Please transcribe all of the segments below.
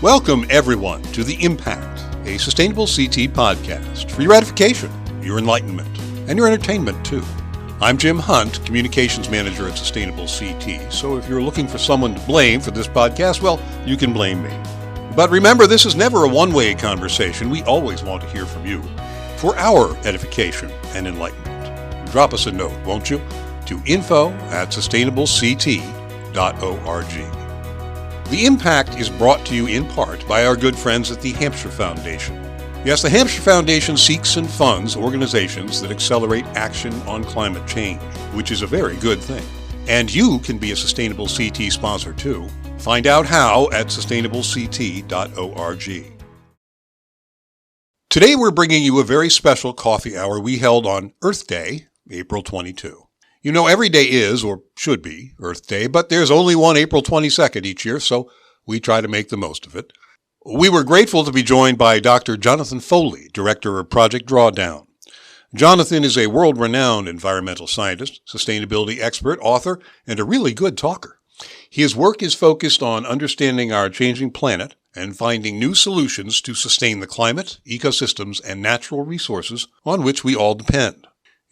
Welcome, everyone, to The Impact, a Sustainable CT podcast for your edification, your enlightenment, and your entertainment, too. I'm Jim Hunt, Communications Manager at Sustainable CT, so if you're looking for someone to blame for this podcast, well, you can blame me. But remember, this is never a one-way conversation. We always want to hear from you for our edification and enlightenment. Drop us a note, won't you, to info@sustainablect.org. The Impact is brought to you in part by our good friends at the Hampshire Foundation. Yes, the Hampshire Foundation seeks and funds organizations that accelerate action on climate change, which is a very good thing. And you can be a Sustainable CT sponsor too. Find out how at sustainablect.org. Today we're bringing you a very special coffee hour we held on Earth Day, April 22. You know, every day is, or should be, Earth Day, but there's only one April 22nd each year, so we try to make the most of it. We were grateful to be joined by Dr. Jonathan Foley, Director of Project Drawdown. Jonathan is a world-renowned environmental scientist, sustainability expert, author, and a really good talker. His work is focused on understanding our changing planet and finding new solutions to sustain the climate, ecosystems, and natural resources on which we all depend.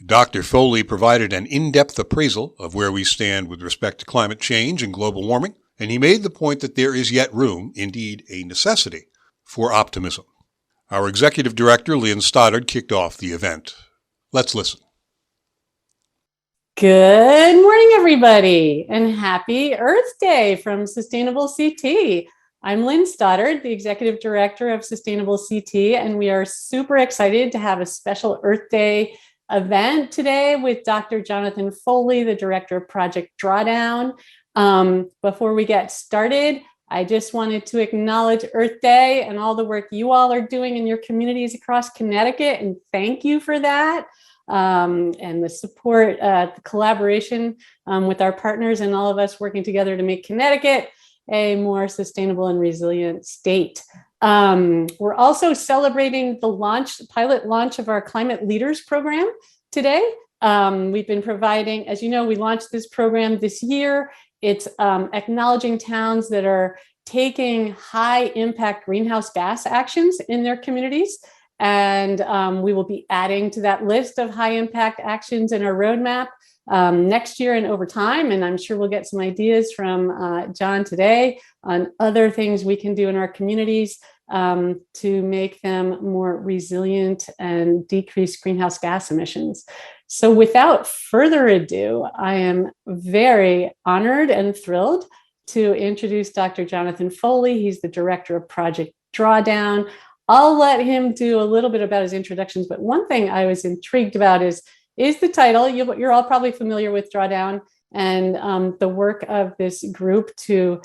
Dr. Foley provided an in-depth appraisal of where we stand with respect to climate change and global warming, and he made the point that there is yet room, indeed a necessity, for optimism. Our Executive Director, Lynn Stoddard, kicked off the event. Let's listen. Good morning, everybody, and happy Earth Day from Sustainable CT. I'm Lynn Stoddard, the Executive Director of Sustainable CT, and we are super excited to have a special Earth Day event today with Dr. Jonathan Foley, the Director of Project Drawdown. Before we get started, I just wanted to acknowledge Earth Day and all the work you all are doing in your communities across Connecticut, and thank you for that. And the support, the collaboration with our partners and all of us working together to make Connecticut a more sustainable and resilient state. We're also celebrating the pilot launch of our Climate Leaders program today. We've been providing, as you know, we launched this program this year. It's acknowledging towns that are taking high impact greenhouse gas actions in their communities. And we will be adding to that list of high impact actions in our roadmap next year and over time. And I'm sure we'll get some ideas from John today on other things we can do in our communities to make them more resilient and decrease greenhouse gas emissions. So without further ado, I am very honored and thrilled to introduce Dr. Jonathan Foley. He's the Director of Project Drawdown. I'll let him do a little bit about his introductions, but one thing I was intrigued about is the title. You're all probably familiar with Drawdown and the work of this group to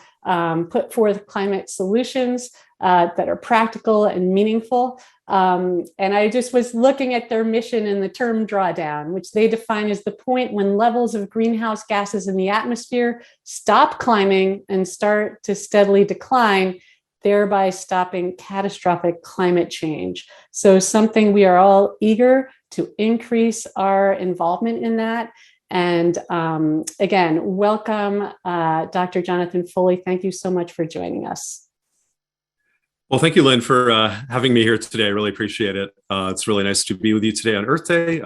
put forth climate solutions that are practical and meaningful. And I just was looking at their mission in the term drawdown, which they define as the point when levels of greenhouse gases in the atmosphere stop climbing and start to steadily decline, thereby stopping catastrophic climate change. So something we are all eager to increase our involvement in that. And again, welcome, Dr. Jonathan Foley. Thank you so much for joining us. Well, thank you, Lynn, for having me here today. I really appreciate it. It's really nice to be with you today on Earth Day,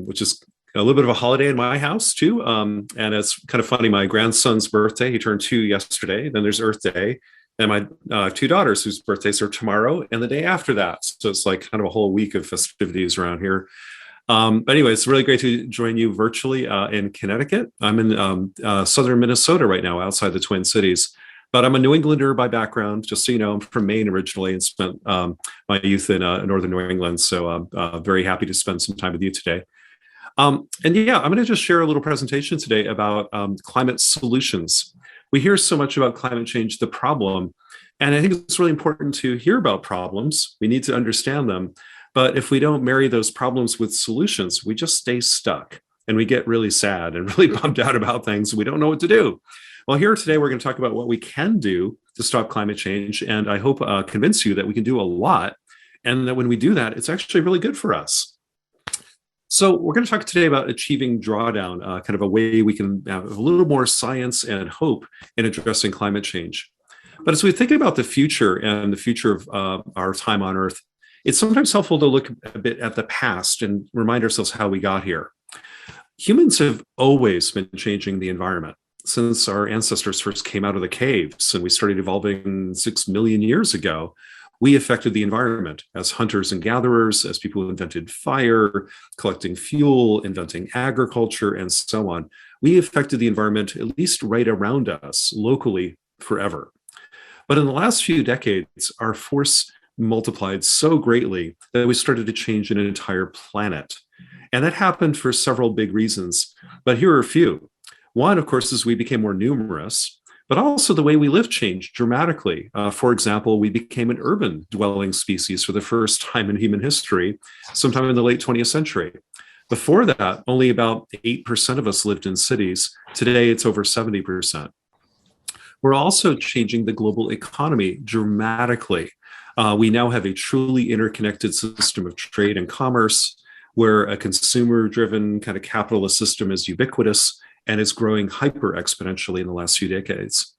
which is a little bit of a holiday in my house too. And it's kind of funny, my grandson's birthday, he turned 2 yesterday. Then there's Earth Day. And my two daughters whose birthdays are tomorrow and the day after that. So it's like kind of a whole week of festivities around here. But anyway, it's really great to join you virtually in Connecticut. I'm in southern Minnesota right now, outside the Twin Cities. But I'm a New Englander by background. Just so you know, I'm from Maine originally and spent my youth in northern New England. So I'm very happy to spend some time with you today. And yeah, I'm going to just share a little presentation today about climate solutions. We hear so much about climate change, the problem, and I think it's really important to hear about problems. We need to understand them. But if we don't marry those problems with solutions, we just stay stuck and we get really sad and really bummed out about things. We don't know what to do. Well, here today, we're going to talk about what we can do to stop climate change. And I hope convince you that we can do a lot and that when we do that, it's actually really good for us. So we're going to talk today about achieving drawdown, kind of a way we can have a little more science and hope in addressing climate change. But as we think about the future and the future of our time on Earth, it's sometimes helpful to look a bit at the past and remind ourselves how we got here. Humans have always been changing the environment since our ancestors first came out of the caves and we started evolving 6 million years ago. We affected the environment as hunters and gatherers, as people who invented fire, collecting fuel, inventing agriculture, and so on. We affected the environment, at least right around us, locally, forever. But in the last few decades, our force multiplied so greatly that we started to change an entire planet. And that happened for several big reasons, but here are a few. One, of course, is we became more numerous, but also the way we live changed dramatically. For example, we became an urban dwelling species for the first time in human history, sometime in the late 20th century. Before that, only about 8% of us lived in cities. Today, it's over 70%. We're also changing the global economy dramatically. We now have a truly interconnected system of trade and commerce, where a consumer-driven kind of capitalist system is ubiquitous and is growing hyper exponentially in the last few decades.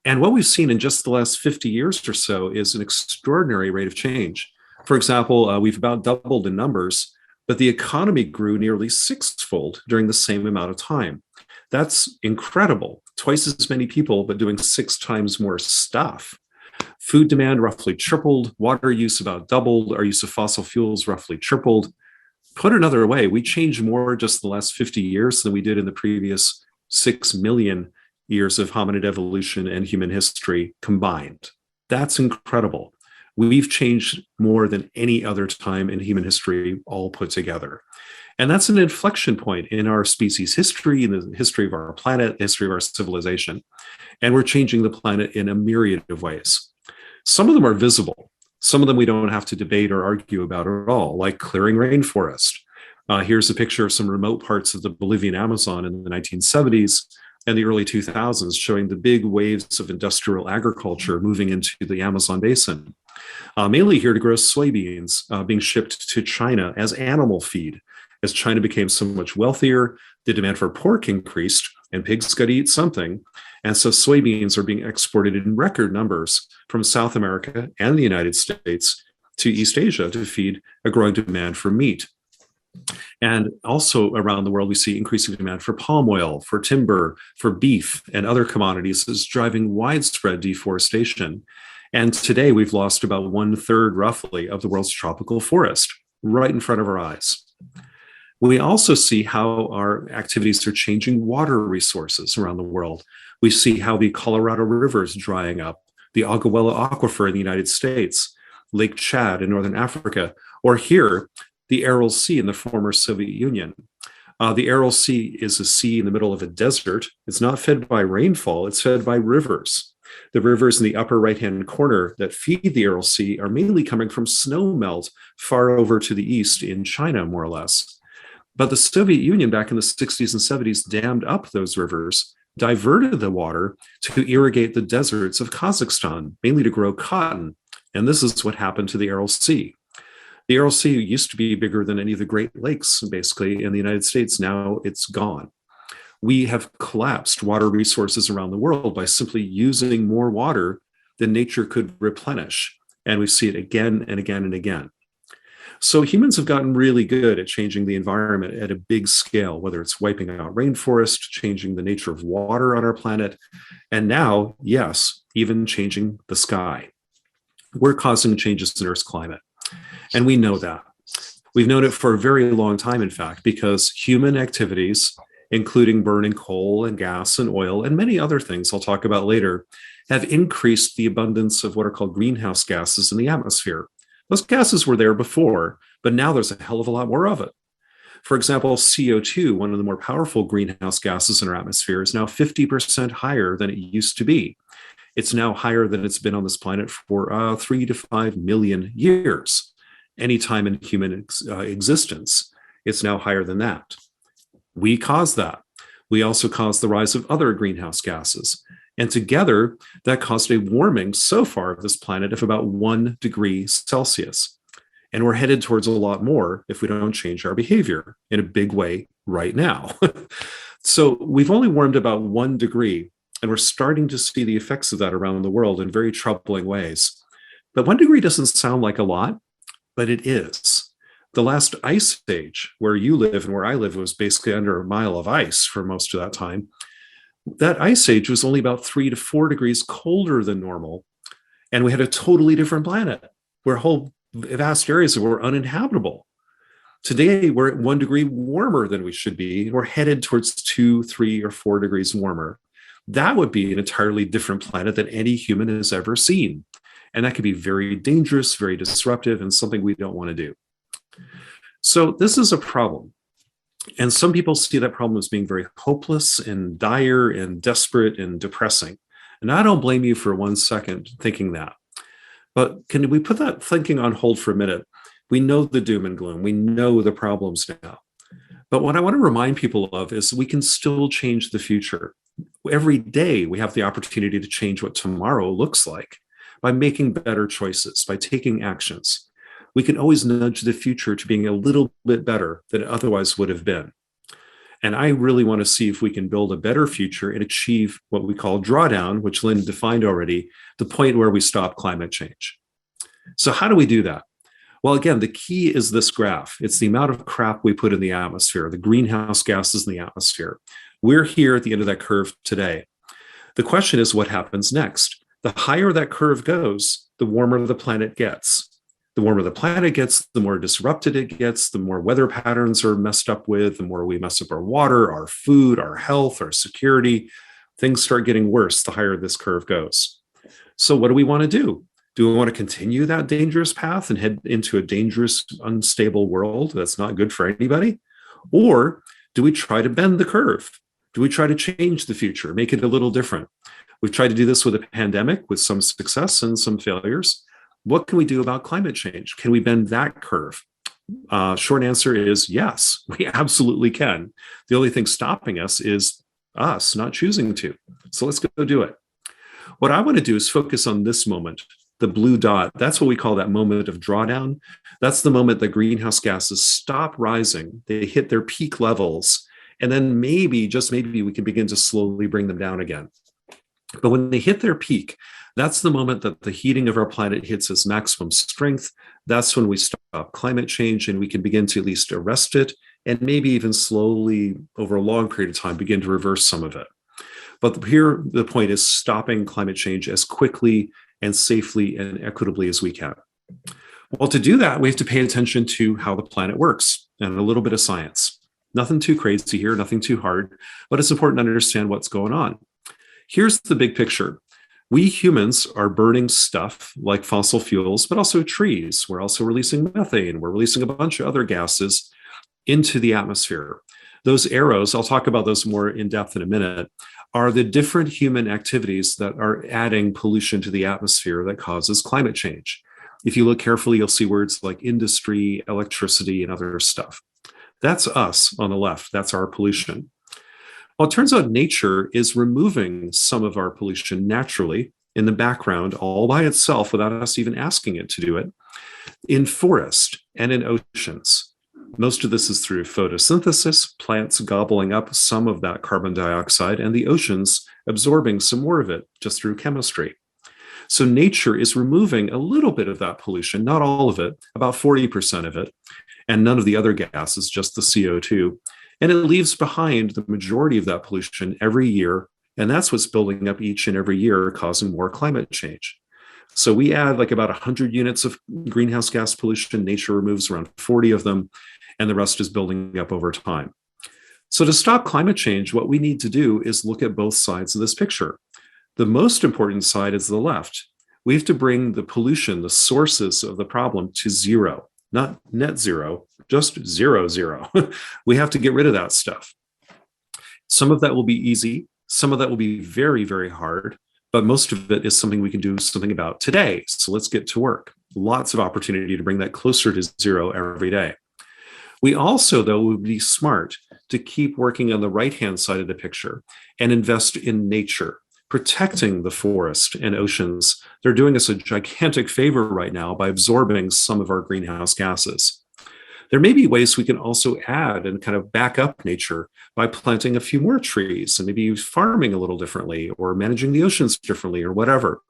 And what we've seen in just the last 50 years or so is an extraordinary rate of change. For example, we've about doubled in numbers, but the economy grew nearly sixfold during the same amount of time. That's incredible. Twice as many people, but doing 6 times more stuff. Food demand roughly tripled, water use about doubled, our use of fossil fuels roughly tripled. Put another way, we changed more just the last 50 years than we did in the previous 6 million years of hominid evolution and human history combined. That's incredible. We've changed more than any other time in human history all put together. And that's an inflection point in our species history, in the history of our planet, the history of our civilization. And we're changing the planet in a myriad of ways. Some of them are visible. Some of them we don't have to debate or argue about at all, like clearing rainforest. Here's a picture of some remote parts of the Bolivian Amazon in the 1970s and the early 2000s, showing the big waves of industrial agriculture moving into the Amazon basin, mainly here to grow soybeans being shipped to China as animal feed. As China became so much wealthier, the demand for pork increased, and pigs got to eat something. And so soybeans are being exported in record numbers from South America and the United States to East Asia to feed a growing demand for meat. And also around the world, we see increasing demand for palm oil, for timber, for beef, and other commodities is driving widespread deforestation. And today we've lost about 1/3 roughly of the world's tropical forest right in front of our eyes. We also see how our activities are changing water resources around the world. We see how the Colorado River is drying up, the Agabuela Aquifer in the United States, Lake Chad in Northern Africa, or here, the Aral Sea in the former Soviet Union. The Aral Sea is a sea in the middle of a desert. It's not fed by rainfall, it's fed by rivers. The rivers in the upper right-hand corner that feed the Aral Sea are mainly coming from snow melt far over to the east in China, more or less. But the Soviet Union back in the 60s and 70s dammed up those rivers, diverted the water to irrigate the deserts of Kazakhstan, mainly to grow cotton. And this is what happened to the Aral Sea. The Aral Sea used to be bigger than any of the Great Lakes, basically, in the United States. Now it's gone. We have collapsed water resources around the world by simply using more water than nature could replenish. And we see it again and again and again. So humans have gotten really good at changing the environment at a big scale, whether it's wiping out rainforest, changing the nature of water on our planet, and now, yes, even changing the sky. We're causing changes in Earth's climate. And we know that. We've known it for a very long time, in fact, because human activities, including burning coal and gas and oil and many other things I'll talk about later, have increased the abundance of what are called greenhouse gases in the atmosphere. Those gases were there before, but now there's a hell of a lot more of it. For example, CO2, one of the more powerful greenhouse gases in our atmosphere, is now 50% higher than it used to be. It's now higher than it's been on this planet for 3 to 5 million years. Any time in human existence, it's now higher than that. We caused that. We also caused the rise of other greenhouse gases. And together, that caused a warming so far of this planet of about 1 degree Celsius. And we're headed towards a lot more if we don't change our behavior in a big way right now. So we've only warmed about 1 degree, And we're starting to see the effects of that around the world in very troubling ways. But 1 degree doesn't sound like a lot, but it is. The last ice age, where you live and where I live, was basically under a mile of ice for most of that time. That ice age was only about 3 to 4 degrees colder than normal. And we had a totally different planet where whole vast areas were uninhabitable. Today, we're at 1 degree warmer than we should be. We're headed towards 2, 3, or 4 degrees warmer. That would be an entirely different planet than any human has ever seen. And that could be very dangerous, very disruptive, and something we don't want to do. So this is a problem. And some people see that problem as being very hopeless and dire and desperate and depressing. And I don't blame you for 1 second thinking that. But can we put that thinking on hold for a minute? We know the doom and gloom. We know the problems now. But what I want to remind people of is we can still change the future. Every day we have the opportunity to change what tomorrow looks like by making better choices, by taking actions. We can always nudge the future to being a little bit better than it otherwise would have been. And I really want to see if we can build a better future and achieve what we call drawdown, which Lynn defined already, the point where we stop climate change. So how do we do that? Well, again, the key is this graph. It's the amount of crap we put in the atmosphere, the greenhouse gases in the atmosphere. We're here at the end of that curve today. The question is, what happens next? The higher that curve goes, the warmer the planet gets. The warmer the planet gets, the more disrupted it gets, the more weather patterns are messed up with, the more we mess up our water, our food, our health, our security. Things start getting worse the higher this curve goes. So what do we want to do? Do we want to continue that dangerous path and head into a dangerous, unstable world that's not good for anybody? Or do we try to bend the curve? Do we try to change the future, make it a little different? We've tried to do this with a pandemic with some success and some failures. What can we do about climate change? Can we bend that curve? Short answer is yes, we absolutely can. The only thing stopping us is us not choosing to. So let's go do it. What I want to do is focus on this moment. The blue dot, that's what we call that moment of drawdown. That's the moment the greenhouse gases stop rising. They hit their peak levels. And then maybe, just maybe, we can begin to slowly bring them down again. But when they hit their peak, that's the moment that the heating of our planet hits its maximum strength. That's when we stop climate change and we can begin to at least arrest it and maybe even slowly, over a long period of time, begin to reverse some of it. But here, the point is stopping climate change as quickly and safely and equitably as we can. Well, to do that, we have to pay attention to how the planet works and a little bit of science. Nothing too crazy here, nothing too hard, but it's important to understand what's going on. Here's the big picture. We humans are burning stuff like fossil fuels, but also trees. We're also releasing methane. We're releasing a bunch of other gases into the atmosphere. Those arrows, I'll talk about those more in depth in a minute, are the different human activities that are adding pollution to the atmosphere that causes climate change. If you look carefully, you'll see words like industry, electricity, and other stuff. That's us on the left. That's our pollution. Well, it turns out nature is removing some of our pollution naturally in the background, all by itself, without us even asking it to do it, in forest and in oceans. Most of this is through photosynthesis, plants gobbling up some of that carbon dioxide, and the oceans absorbing some more of it just through chemistry. So nature is removing a little bit of that pollution, not all of it, about 40% of it, and none of the other gases, just the CO2. And it leaves behind the majority of that pollution every year. And that's what's building up each and every year, causing more climate change. So we add like about 100 units of greenhouse gas pollution. Nature removes around 40 of them, and the rest is building up over time. So to stop climate change, what we need to do is look at both sides of this picture. The most important side is the left. We have to bring the pollution, the sources of the problem, to zero. Not net zero, just zero, zero. We have to get rid of that stuff. Some of that will be easy. Some of that will be very, very hard. But most of it is something we can do something about today. So let's get to work. Lots of opportunity to bring that closer to zero every day. We also, though, would be smart to keep working on the right-hand side of the picture and invest in nature, protecting the forest and oceans. They're doing us a gigantic favor right now by absorbing some of our greenhouse gases. There may be ways we can also add and kind of back up nature by planting a few more trees and maybe farming a little differently or managing the oceans differently or whatever.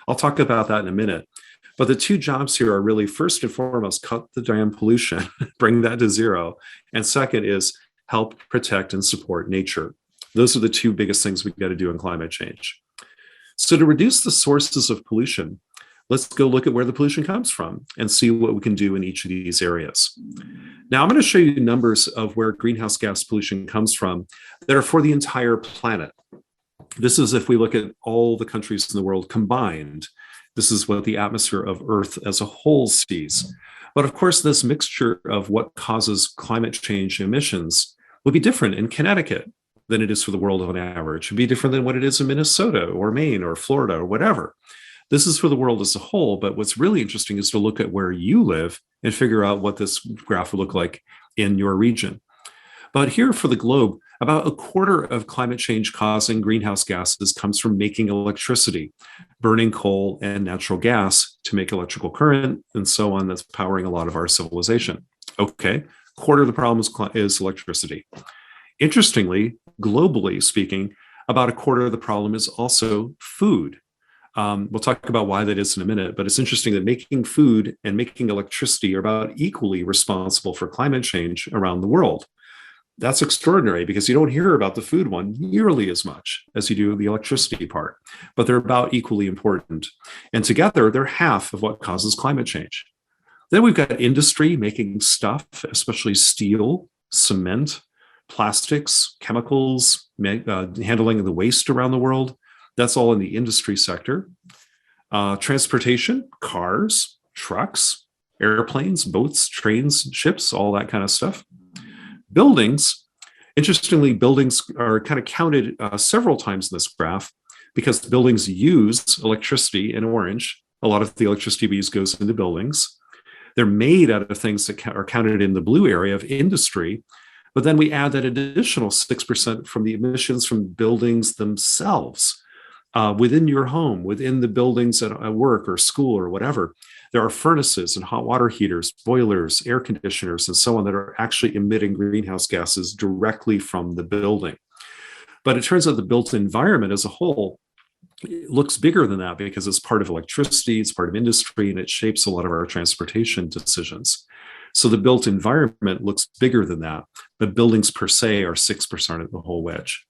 I'll talk about that in a minute. But the two jobs here are really, first and foremost, cut the damn pollution, bring that to zero. And second is help protect and support nature. Those are the two biggest things we've got to do in climate change. So to reduce the sources of pollution, let's go look at where the pollution comes from and see what we can do in each of these areas. Now, I'm going to show you numbers of where greenhouse gas pollution comes from that are for the entire planet. This is if we look at all the countries in the world combined. This is what the atmosphere of Earth as a whole sees. But of course, this mixture of what causes climate change emissions will be different in Connecticut than it is for the world on average. It would be different than what it is in Minnesota or Maine or Florida or whatever. This is for the world as a whole, but what's really interesting is to look at where you live and figure out what this graph would look like in your region. But here for the globe, about a quarter of climate change causing greenhouse gases comes from making electricity, burning coal and natural gas to make electrical current and so on. That's powering a lot of our civilization. Okay, quarter of the problem is electricity. Interestingly, globally speaking, about a quarter of the problem is also food. We'll talk about why that is in a minute, but it's interesting that making food and making electricity are about equally responsible for climate change around the world. That's extraordinary because you don't hear about the food one nearly as much as you do the electricity part, but they're about equally important. And together, they're half of what causes climate change. Then we've got industry making stuff, especially steel, cement, plastics, chemicals, handling of the waste around the world. That's all in the industry sector. Transportation, cars, trucks, airplanes, boats, trains, ships, all that kind of stuff. Buildings, interestingly, buildings are kind of counted several times in this graph because buildings use electricity in orange. A lot of the electricity we use goes into buildings. They're made out of things that are counted in the blue area of industry, but then we add that additional 6% from the emissions from buildings themselves. Within your home, within the buildings at work or school or whatever, there are furnaces and hot water heaters, boilers, air conditioners, and so on that are actually emitting greenhouse gases directly from the building. But it turns out the built environment as a whole looks bigger than that because it's part of electricity, it's part of industry, and it shapes a lot of our transportation decisions. So the built environment looks bigger than that, but buildings per se are 6% of the whole wedge.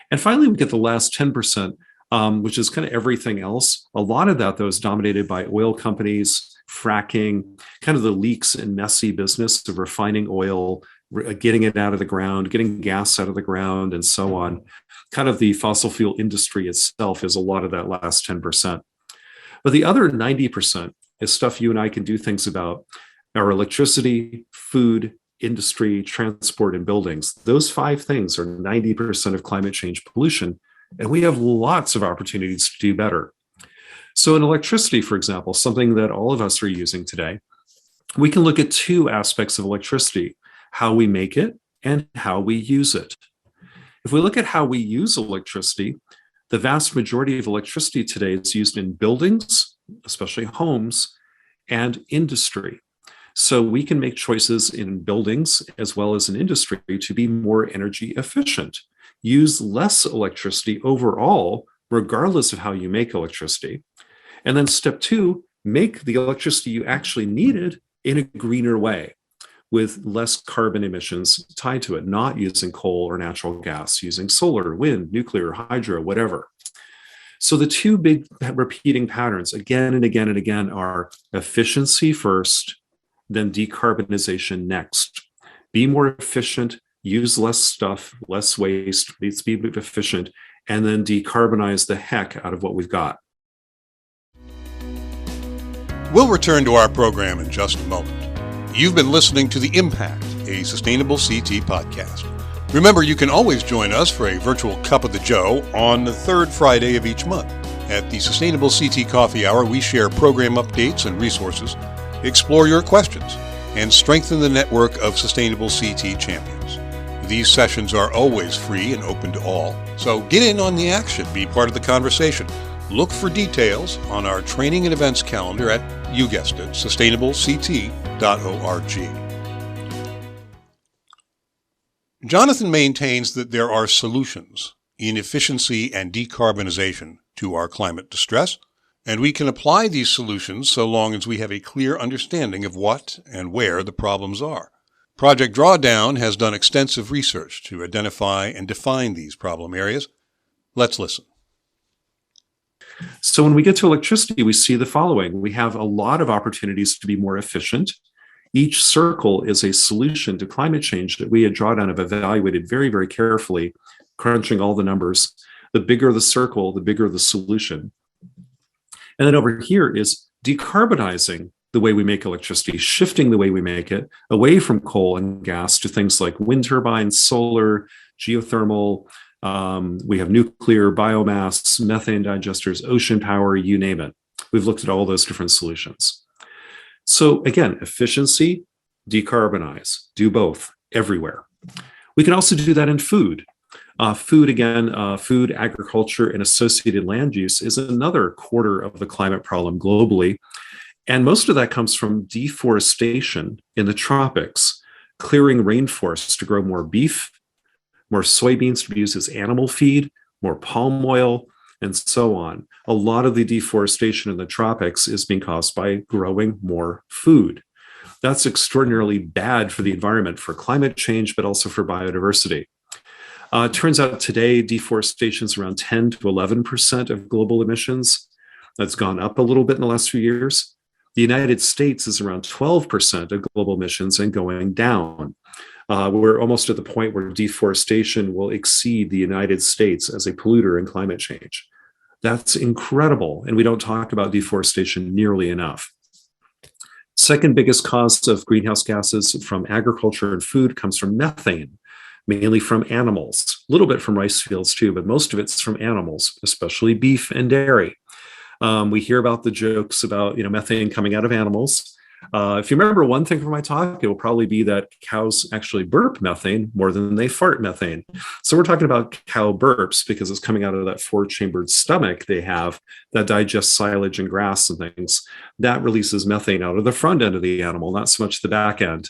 And finally, we get the last 10%, which is kind of everything else. A lot of that, though, is dominated by oil companies, fracking, kind of the leaks and messy business of refining oil, getting it out of the ground, getting gas out of the ground, and so on. Kind of the fossil fuel industry itself is a lot of that last 10%. But the other 90% is stuff you and I can do things about: our electricity, food, industry, transport, and buildings. Those 5 things are 90% of climate change pollution. And we have lots of opportunities to do better. So in electricity, for example, something that all of us are using today, we can look at 2 aspects of electricity: how we make it and how we use it. If we look at how we use electricity, the vast majority of electricity today is used in buildings, especially homes, and industry. So we can make choices in buildings as well as in industry to be more energy efficient. Use less electricity overall, regardless of how you make electricity. And then step 2, make the electricity you actually needed in a greener way with less carbon emissions tied to it, not using coal or natural gas, using solar, wind, nuclear, hydro, whatever. So the 2 big repeating patterns again and again and again are efficiency first, then decarbonization next. Be more efficient, use less stuff, less waste, needs to be efficient, and then decarbonize the heck out of what we've got. We'll return to our program in just a moment. You've been listening to The Impact, a Sustainable CT podcast. Remember, you can always join us for a virtual Cup of the Joe on the 3rd Friday of each month. At the Sustainable CT Coffee Hour, we share program updates and resources, explore your questions, and strengthen the network of Sustainable CT champions. These sessions are always free and open to all, so get in on the action, be part of the conversation. Look for details on our training and events calendar at, you guessed it, sustainableCT.org. Jonathan maintains that there are solutions in efficiency and decarbonization to our climate distress, and we can apply these solutions so long as we have a clear understanding of what and where the problems are. Project Drawdown has done extensive research to identify and define these problem areas. Let's listen. So when we get to electricity, we see the following. We have a lot of opportunities to be more efficient. Each circle is a solution to climate change that we at Drawdown have evaluated very, very carefully, crunching all the numbers. The bigger the circle, the bigger the solution. And then over here is decarbonizing the way we make electricity, shifting the way we make it away from coal and gas to things like wind turbines, solar, geothermal. We have nuclear, biomass, methane digesters, ocean power, you name it. We've looked at all those different solutions. So again, efficiency, decarbonize, do both everywhere. We can also do that in food. Food, agriculture, and associated land use is another quarter of the climate problem globally. And most of that comes from deforestation in the tropics, clearing rainforests to grow more beef, more soybeans to be used as animal feed, more palm oil, and so on. A lot of the deforestation in the tropics is being caused by growing more food. That's extraordinarily bad for the environment, for climate change, but also for biodiversity. It turns out today, deforestation is around 10 to 11% of global emissions. That's gone up a little bit in the last few years. The United States is around 12% of global emissions and going down. We're almost at the point where deforestation will exceed the United States as a polluter in climate change. That's incredible, and we don't talk about deforestation nearly enough. Second biggest cause of greenhouse gases from agriculture and food comes from methane, mainly from animals, a little bit from rice fields too, but most of it's from animals, especially beef and dairy. We hear about the jokes about methane coming out of animals. If you remember one thing from my talk, it will probably be that cows actually burp methane more than they fart methane. So we're talking about cow burps because it's coming out of that four-chambered stomach they have that digests silage and grass and things. That releases methane out of the front end of the animal, not so much the back end.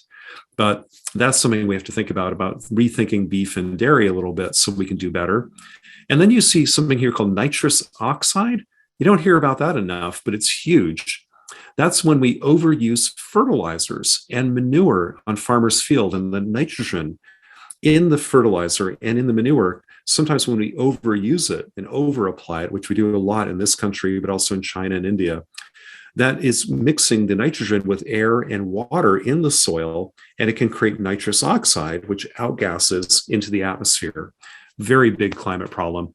But that's something we have to think about rethinking beef and dairy a little bit so we can do better. And then you see something here called nitrous oxide. You don't hear about that enough, but it's huge. That's when we overuse fertilizers and manure on farmers' field, and the nitrogen in the fertilizer and in the manure, sometimes when we overuse it and overapply it, which we do a lot in this country, but also in China and India, that is mixing the nitrogen with air and water in the soil, and it can create nitrous oxide, which outgasses into the atmosphere. Very big climate problem.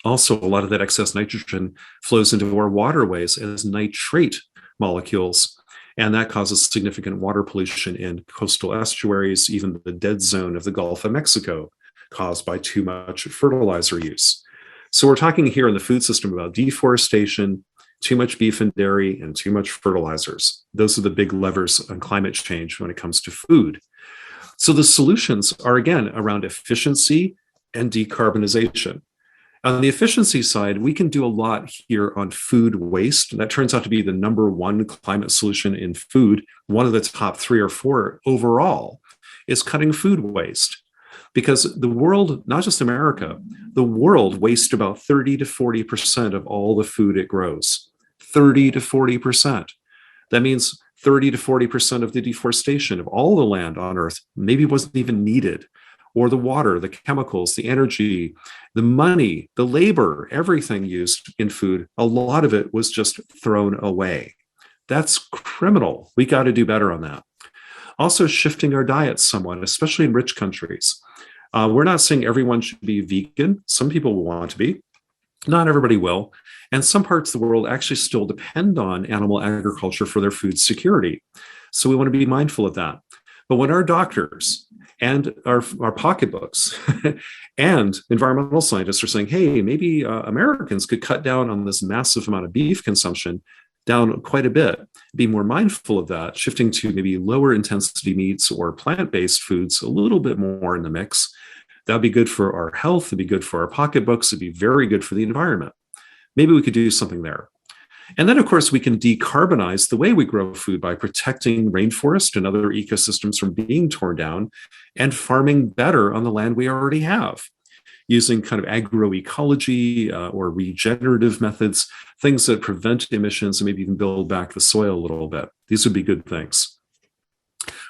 Also, a lot of that excess nitrogen flows into our waterways as nitrate molecules, and that causes significant water pollution in coastal estuaries, even the dead zone of the Gulf of Mexico, caused by too much fertilizer use. So we're talking here in the food system about deforestation, too much beef and dairy, and too much fertilizers. Those are the big levers on climate change when it comes to food. So the solutions are, again, around efficiency and decarbonization. On the efficiency side, we can do a lot here on food waste. That turns out to be the number one climate solution in food. One of the top 3 or 4 overall is cutting food waste. Because the world, not just America, the world wastes about 30 to 40% of all the food it grows. 30 to 40%. That means 30 to 40% of the deforestation of all the land on Earth maybe wasn't even needed. Or the water, the chemicals, the energy, the money, the labor, everything used in food, a lot of it was just thrown away. That's criminal. We got to do better on that. Also, shifting our diets somewhat, especially in rich countries. We're not saying everyone should be vegan. Some people will want to be. Not everybody will. And some parts of the world actually still depend on animal agriculture for their food security. So we want to be mindful of that. But when our doctors and our pocketbooks and environmental scientists are saying, hey, maybe Americans could cut down on this massive amount of beef consumption down quite a bit, be more mindful of that, shifting to maybe lower intensity meats or plant-based foods a little bit more in the mix. That'd be good for our health. It'd be good for our pocketbooks. It'd be very good for the environment. Maybe we could do something there. And then, of course, we can decarbonize the way we grow food by protecting rainforest and other ecosystems from being torn down and farming better on the land we already have, using kind of agroecology or regenerative methods, things that prevent emissions and maybe even build back the soil a little bit. These would be good things.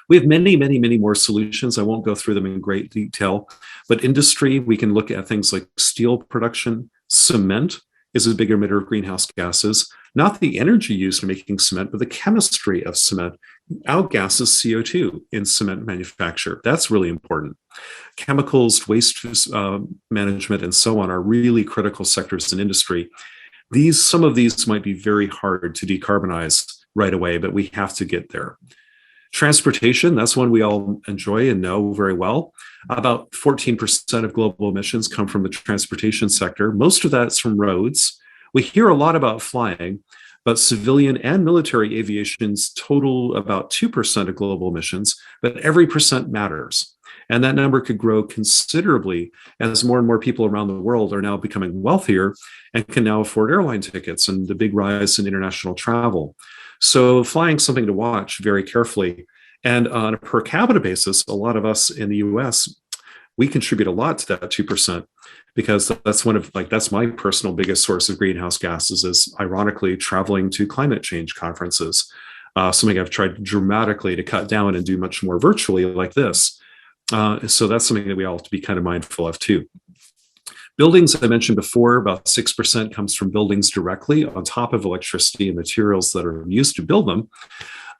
We have many, many, many more solutions. I won't go through them in great detail, but industry, we can look at things like steel production. Cement is a big emitter of greenhouse gases, not the energy used in making cement, but the chemistry of cement outgasses CO2 in cement manufacture. That's really important. Chemicals, waste management, and so on are really critical sectors in industry. Some of these might be very hard to decarbonize right away, but we have to get there. Transportation, that's one we all enjoy and know very well. About 14% of global emissions come from the transportation sector. Most of that's from roads. We hear a lot about flying, but civilian and military aviation's total about 2% of global emissions, but every percent matters. And that number could grow considerably as more and more people around the world are now becoming wealthier and can now afford airline tickets and the big rise in international travel. So flying is something to watch very carefully. And on a per capita basis, a lot of us in the US, we contribute a lot to that 2%, because that's my personal biggest source of greenhouse gases is ironically traveling to climate change conferences, something I've tried dramatically to cut down and do much more virtually like this. So that's something that we all have to be kind of mindful of too. Buildings, as I mentioned before, about 6% comes from buildings directly on top of electricity and materials that are used to build them.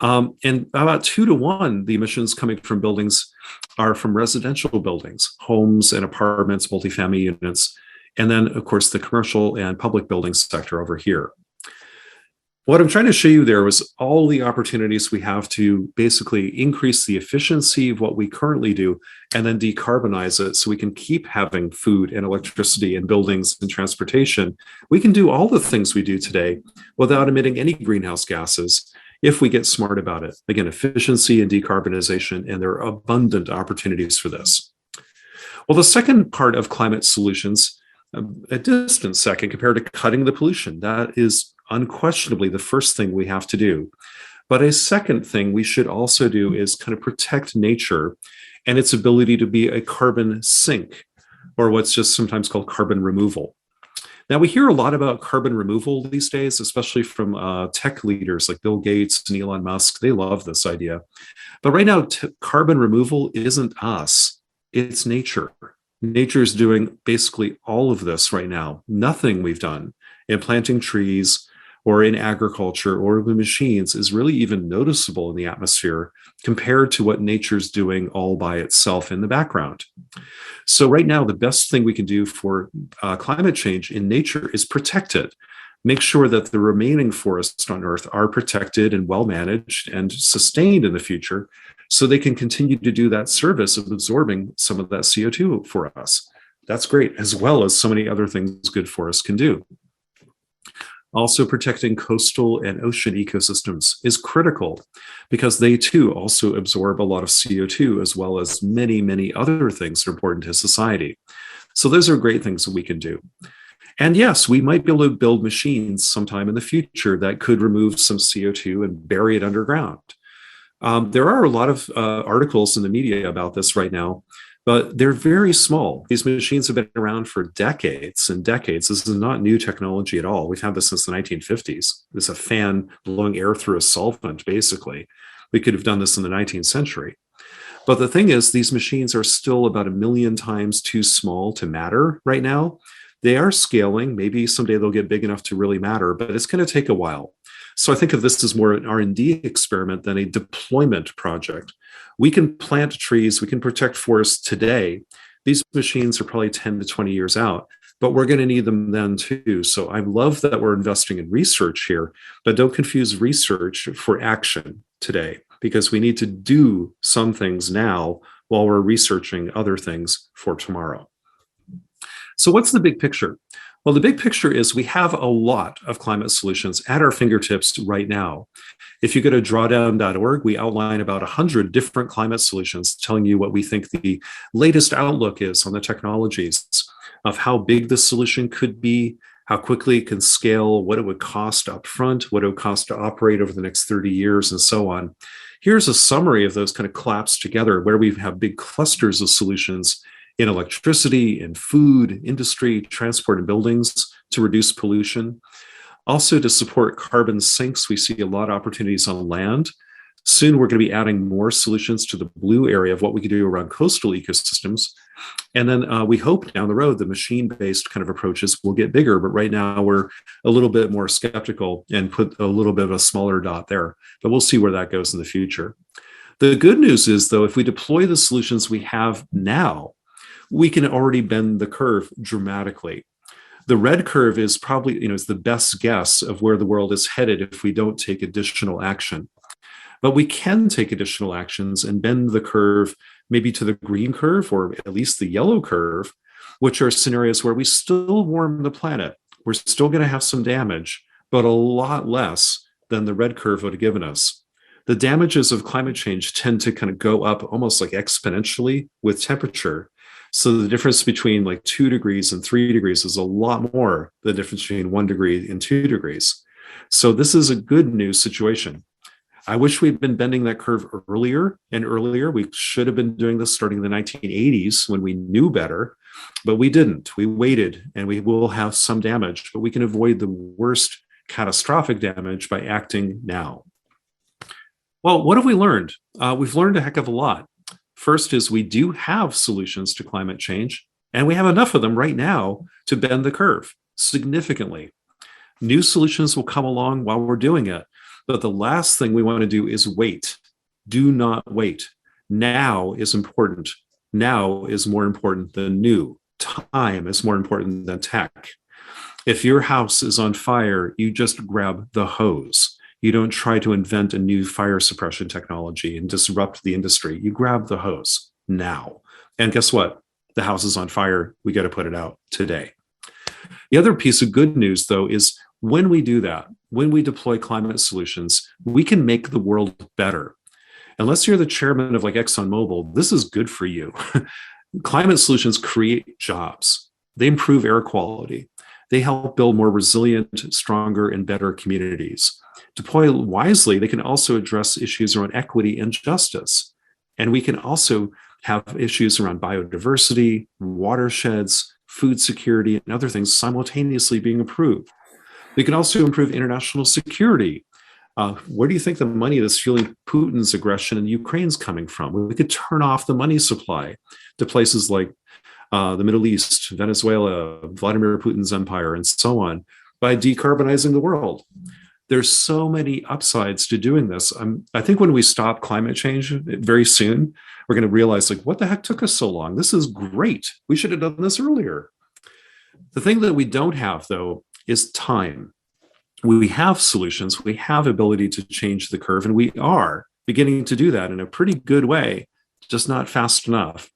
And about 2 to 1, the emissions coming from buildings are from residential buildings, homes and apartments, multifamily units, and then, of course, the commercial and public building sector over here. What I'm trying to show you there was all the opportunities we have to basically increase the efficiency of what we currently do and then decarbonize it so we can keep having food and electricity and buildings and transportation. We can do all the things we do today without emitting any greenhouse gases if we get smart about it. Again, efficiency and decarbonization, and there are abundant opportunities for this. Well, the second part of climate solutions, a distant second compared to cutting the pollution, that is unquestionably the first thing we have to do. But a second thing we should also do is kind of protect nature and its ability to be a carbon sink, or what's just sometimes called carbon removal. Now, we hear a lot about carbon removal these days, especially from tech leaders like Bill Gates and Elon Musk. They love this idea. But right now, carbon removal isn't us, it's nature. Nature's doing basically all of this right now. Nothing we've done in planting trees or in agriculture or with machines is really even noticeable in the atmosphere compared to what nature's doing all by itself in the background. So right now, the best thing we can do for climate change in nature is protect it. Make sure that the remaining forests on Earth are protected and well managed and sustained in the future so they can continue to do that service of absorbing some of that CO2 for us. That's great, as well as so many other things good forests can do. Also, protecting coastal and ocean ecosystems is critical because they too also absorb a lot of CO2 as well as many, many other things that are important to society. So those are great things that we can do. And yes, we might be able to build machines sometime in the future that could remove some CO2 and bury it underground. There are a lot of articles in the media about this right now, but they're very small. These machines have been around for decades and decades. This is not new technology at all. We've had this since the 1950s. It's a fan blowing air through a solvent, basically. We could have done this in the 19th century. But the thing is, these machines are still about 1 million times too small to matter right now. They are scaling. Maybe someday they'll get big enough to really matter, but it's going to take a while. So I think of this as more an R&D experiment than a deployment project. We can plant trees, we can protect forests today. These machines are probably 10 to 20 years out, but we're going to need them then too. So I love that we're investing in research here, but don't confuse research for action today, because we need to do some things now while we're researching other things for tomorrow. So what's the big picture? Well, the big picture is we have a lot of climate solutions at our fingertips right now. If you go to drawdown.org, we outline about 100 different climate solutions telling you what we think the latest outlook is on the technologies of how big the solution could be, how quickly it can scale, what it would cost up front, what it would cost to operate over the next 30 years, and so on. Here's a summary of those kind of collapsed together where we have big clusters of solutions in electricity, in food, industry, transport, and buildings to reduce pollution. Also, to support carbon sinks, we see a lot of opportunities on land. Soon, we're going to be adding more solutions to the blue area of what we can do around coastal ecosystems. And then we hope down the road, the machine-based kind of approaches will get bigger. But right now, we're a little bit more skeptical and put a little bit of a smaller dot there. But we'll see where that goes in the future. The good news is, though, if we deploy the solutions we have now, we can already bend the curve dramatically. The red curve is probably, is the best guess of where the world is headed if we don't take additional action. But we can take additional actions and bend the curve maybe to the green curve or at least the yellow curve, which are scenarios where we still warm the planet. We're still going to have some damage, but a lot less than the red curve would have given us. The damages of climate change tend to kind of go up almost like exponentially with temperature. So the difference between like 2 degrees and 3 degrees is a lot more than the difference between 1 degree and 2 degrees. So this is a good news situation. I wish we'd been bending that curve earlier and earlier. We should have been doing this starting in the 1980s when we knew better, but we didn't. We waited, and we will have some damage, but we can avoid the worst catastrophic damage by acting now. Well, what have we learned? We've learned a heck of a lot. First is we do have solutions to climate change, and we have enough of them right now to bend the curve significantly. New solutions will come along while we're doing it. But the last thing we want to do is wait. Do not wait. Now is important. Now is more important than new. Time is more important than tech. If your house is on fire, you just grab the hose. You don't try to invent a new fire suppression technology and disrupt the industry. You grab the hose now. And guess what? The house is on fire. We got to put it out today. The other piece of good news, though, is when we do that, when we deploy climate solutions, we can make the world better. Unless you're the chairman of like ExxonMobil, this is good for you. Climate solutions create jobs. They improve air quality. They help build more resilient, stronger, and better communities. Deployed wisely, they can also address issues around equity and justice. And we can also have issues around biodiversity, watersheds, food security, and other things simultaneously being improved. We can also improve international security. Where do you think the money that's fueling Putin's aggression in Ukraine is coming from? We could turn off the money supply to places like the Middle East, Venezuela, Vladimir Putin's empire, and so on by decarbonizing the world. There's so many upsides to doing this. I think when we stop climate change very soon, we're going to realize, like, what the heck took us so long? This is great. We should have done this earlier. The thing that we don't have, though, is time. We have solutions, we have ability to change the curve, and we are beginning to do that in a pretty good way, just not fast enough.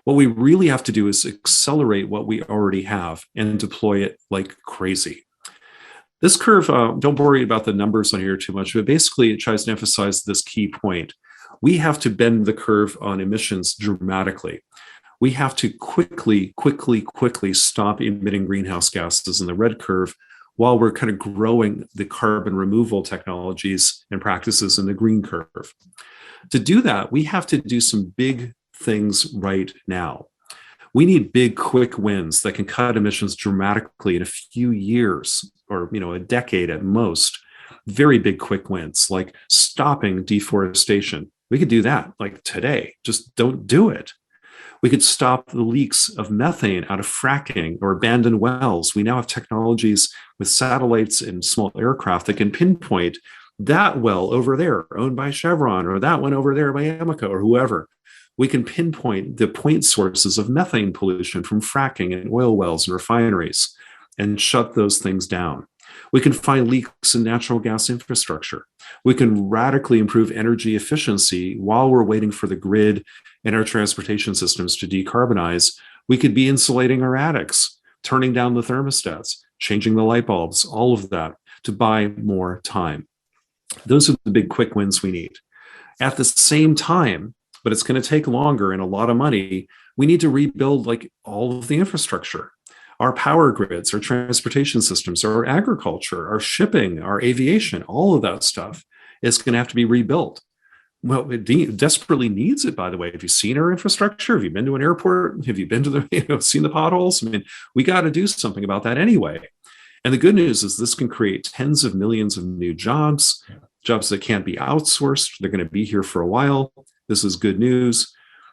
What we really have to do is accelerate what we already have and deploy it like crazy. This curve, don't worry about the numbers on here too much, but basically it tries to emphasize this key point. We have to bend the curve on emissions dramatically. We have to quickly stop emitting greenhouse gases in the red curve while we're kind of growing the carbon removal technologies and practices in the green curve. To do that, we have to do some big things right now. We need big, quick wins that can cut emissions dramatically in a few years or a decade at most. Very big, quick wins, like stopping deforestation. We could do that like today. Just don't do it. We could stop the leaks of methane out of fracking or abandoned wells. We now have technologies with satellites and small aircraft that can pinpoint that well over there owned by Chevron, or that one over there by Amoco, or whoever. We can pinpoint the point sources of methane pollution from fracking and oil wells and refineries and shut those things down. We can find leaks in natural gas infrastructure. We can radically improve energy efficiency while we're waiting for the grid and our transportation systems to decarbonize. We could be insulating our attics, turning down the thermostats, changing the light bulbs, all of that to buy more time. Those are the big quick wins we need. At the same time, but it's going to take longer and a lot of money, we need to rebuild like all of the infrastructure. Our power grids, our transportation systems, our agriculture, our shipping, our aviation, all of that stuff is going to have to be rebuilt. Well, it desperately needs it, by the way. Have you seen our infrastructure? Have you been to an airport? Have you been to the, seen the potholes? I mean, we got to do something about that anyway. And the good news is this can create tens of millions of new jobs, jobs that can't be outsourced. They're going to be here for a while. This is good news.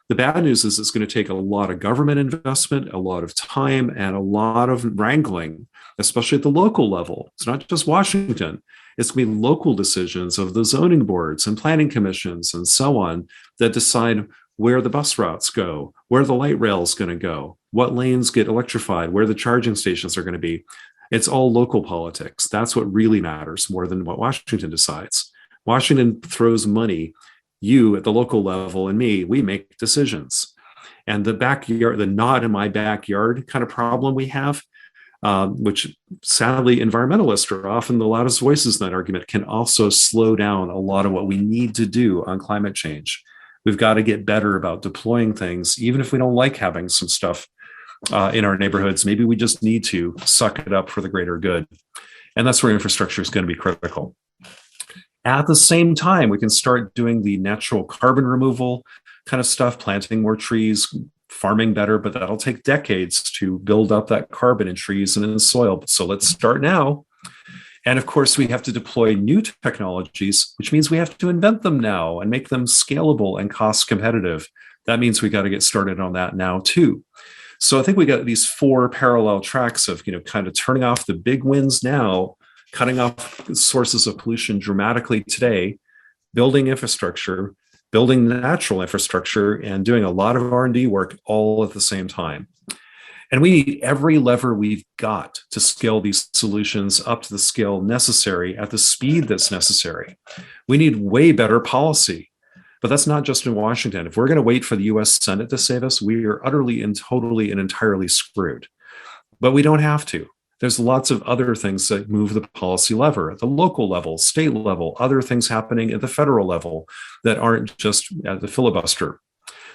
The bad news is it's going to take a lot of government investment, a lot of time, and a lot of wrangling, especially at the local level. It's not just Washington. It's going to be local decisions of the zoning boards and planning commissions and so on that decide where the bus routes go, where the light rail is going to go, what lanes get electrified, where the charging stations are going to be. It's all local politics. That's what really matters more than what Washington decides. Washington throws money. You at the local level and me, we make decisions. And the backyard, the not in my backyard kind of problem we have, which sadly environmentalists are often the loudest voices in that argument, can also slow down a lot of what we need to do on climate change. We've got to get better about deploying things, even if we don't like having some stuff in our neighborhoods. Maybe we just need to suck it up for the greater good. And that's where infrastructure is going to be critical. At the same time, we can start doing the natural carbon removal kind of stuff, planting more trees, farming better, but that'll take decades to build up that carbon in trees and in the soil. So let's start now. And of course, we have to deploy new technologies, which means we have to invent them now and make them scalable and cost competitive. That means we got to get started on that now too. So I think we got these 4 parallel tracks of, kind of turning off the big wins now, cutting off sources of pollution dramatically today, building infrastructure, building natural infrastructure, and doing a lot of R&D work all at the same time. And we need every lever we've got to scale these solutions up to the scale necessary at the speed that's necessary. We need way better policy, but that's not just in Washington. If we're going to wait for the US Senate to save us, we are utterly and totally and entirely screwed. But we don't have to. There's lots of other things that move the policy lever at the local level, state level, other things happening at the federal level that aren't just at the filibuster.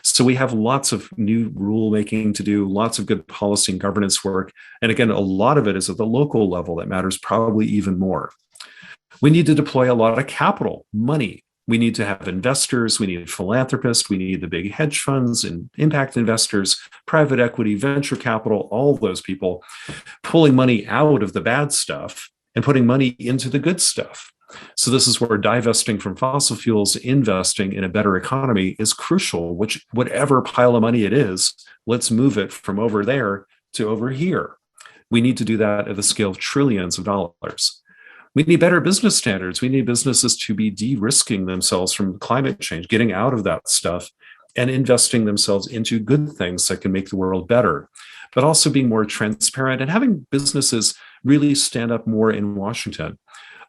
So we have lots of new rulemaking to do, lots of good policy and governance work. And again, a lot of it is at the local level that matters probably even more. We need to deploy a lot of capital, money. We need to have investors, we need philanthropists, we need the big hedge funds and impact investors, private equity, venture capital, all those people pulling money out of the bad stuff and putting money into the good stuff. So this is where divesting from fossil fuels, investing in a better economy is crucial, which whatever pile of money it is, let's move it from over there to over here. We need to do that at the scale of trillions of dollars. We need better business standards. We need businesses to be de-risking themselves from climate change, getting out of that stuff and investing themselves into good things that can make the world better, but also being more transparent and having businesses really stand up more in Washington.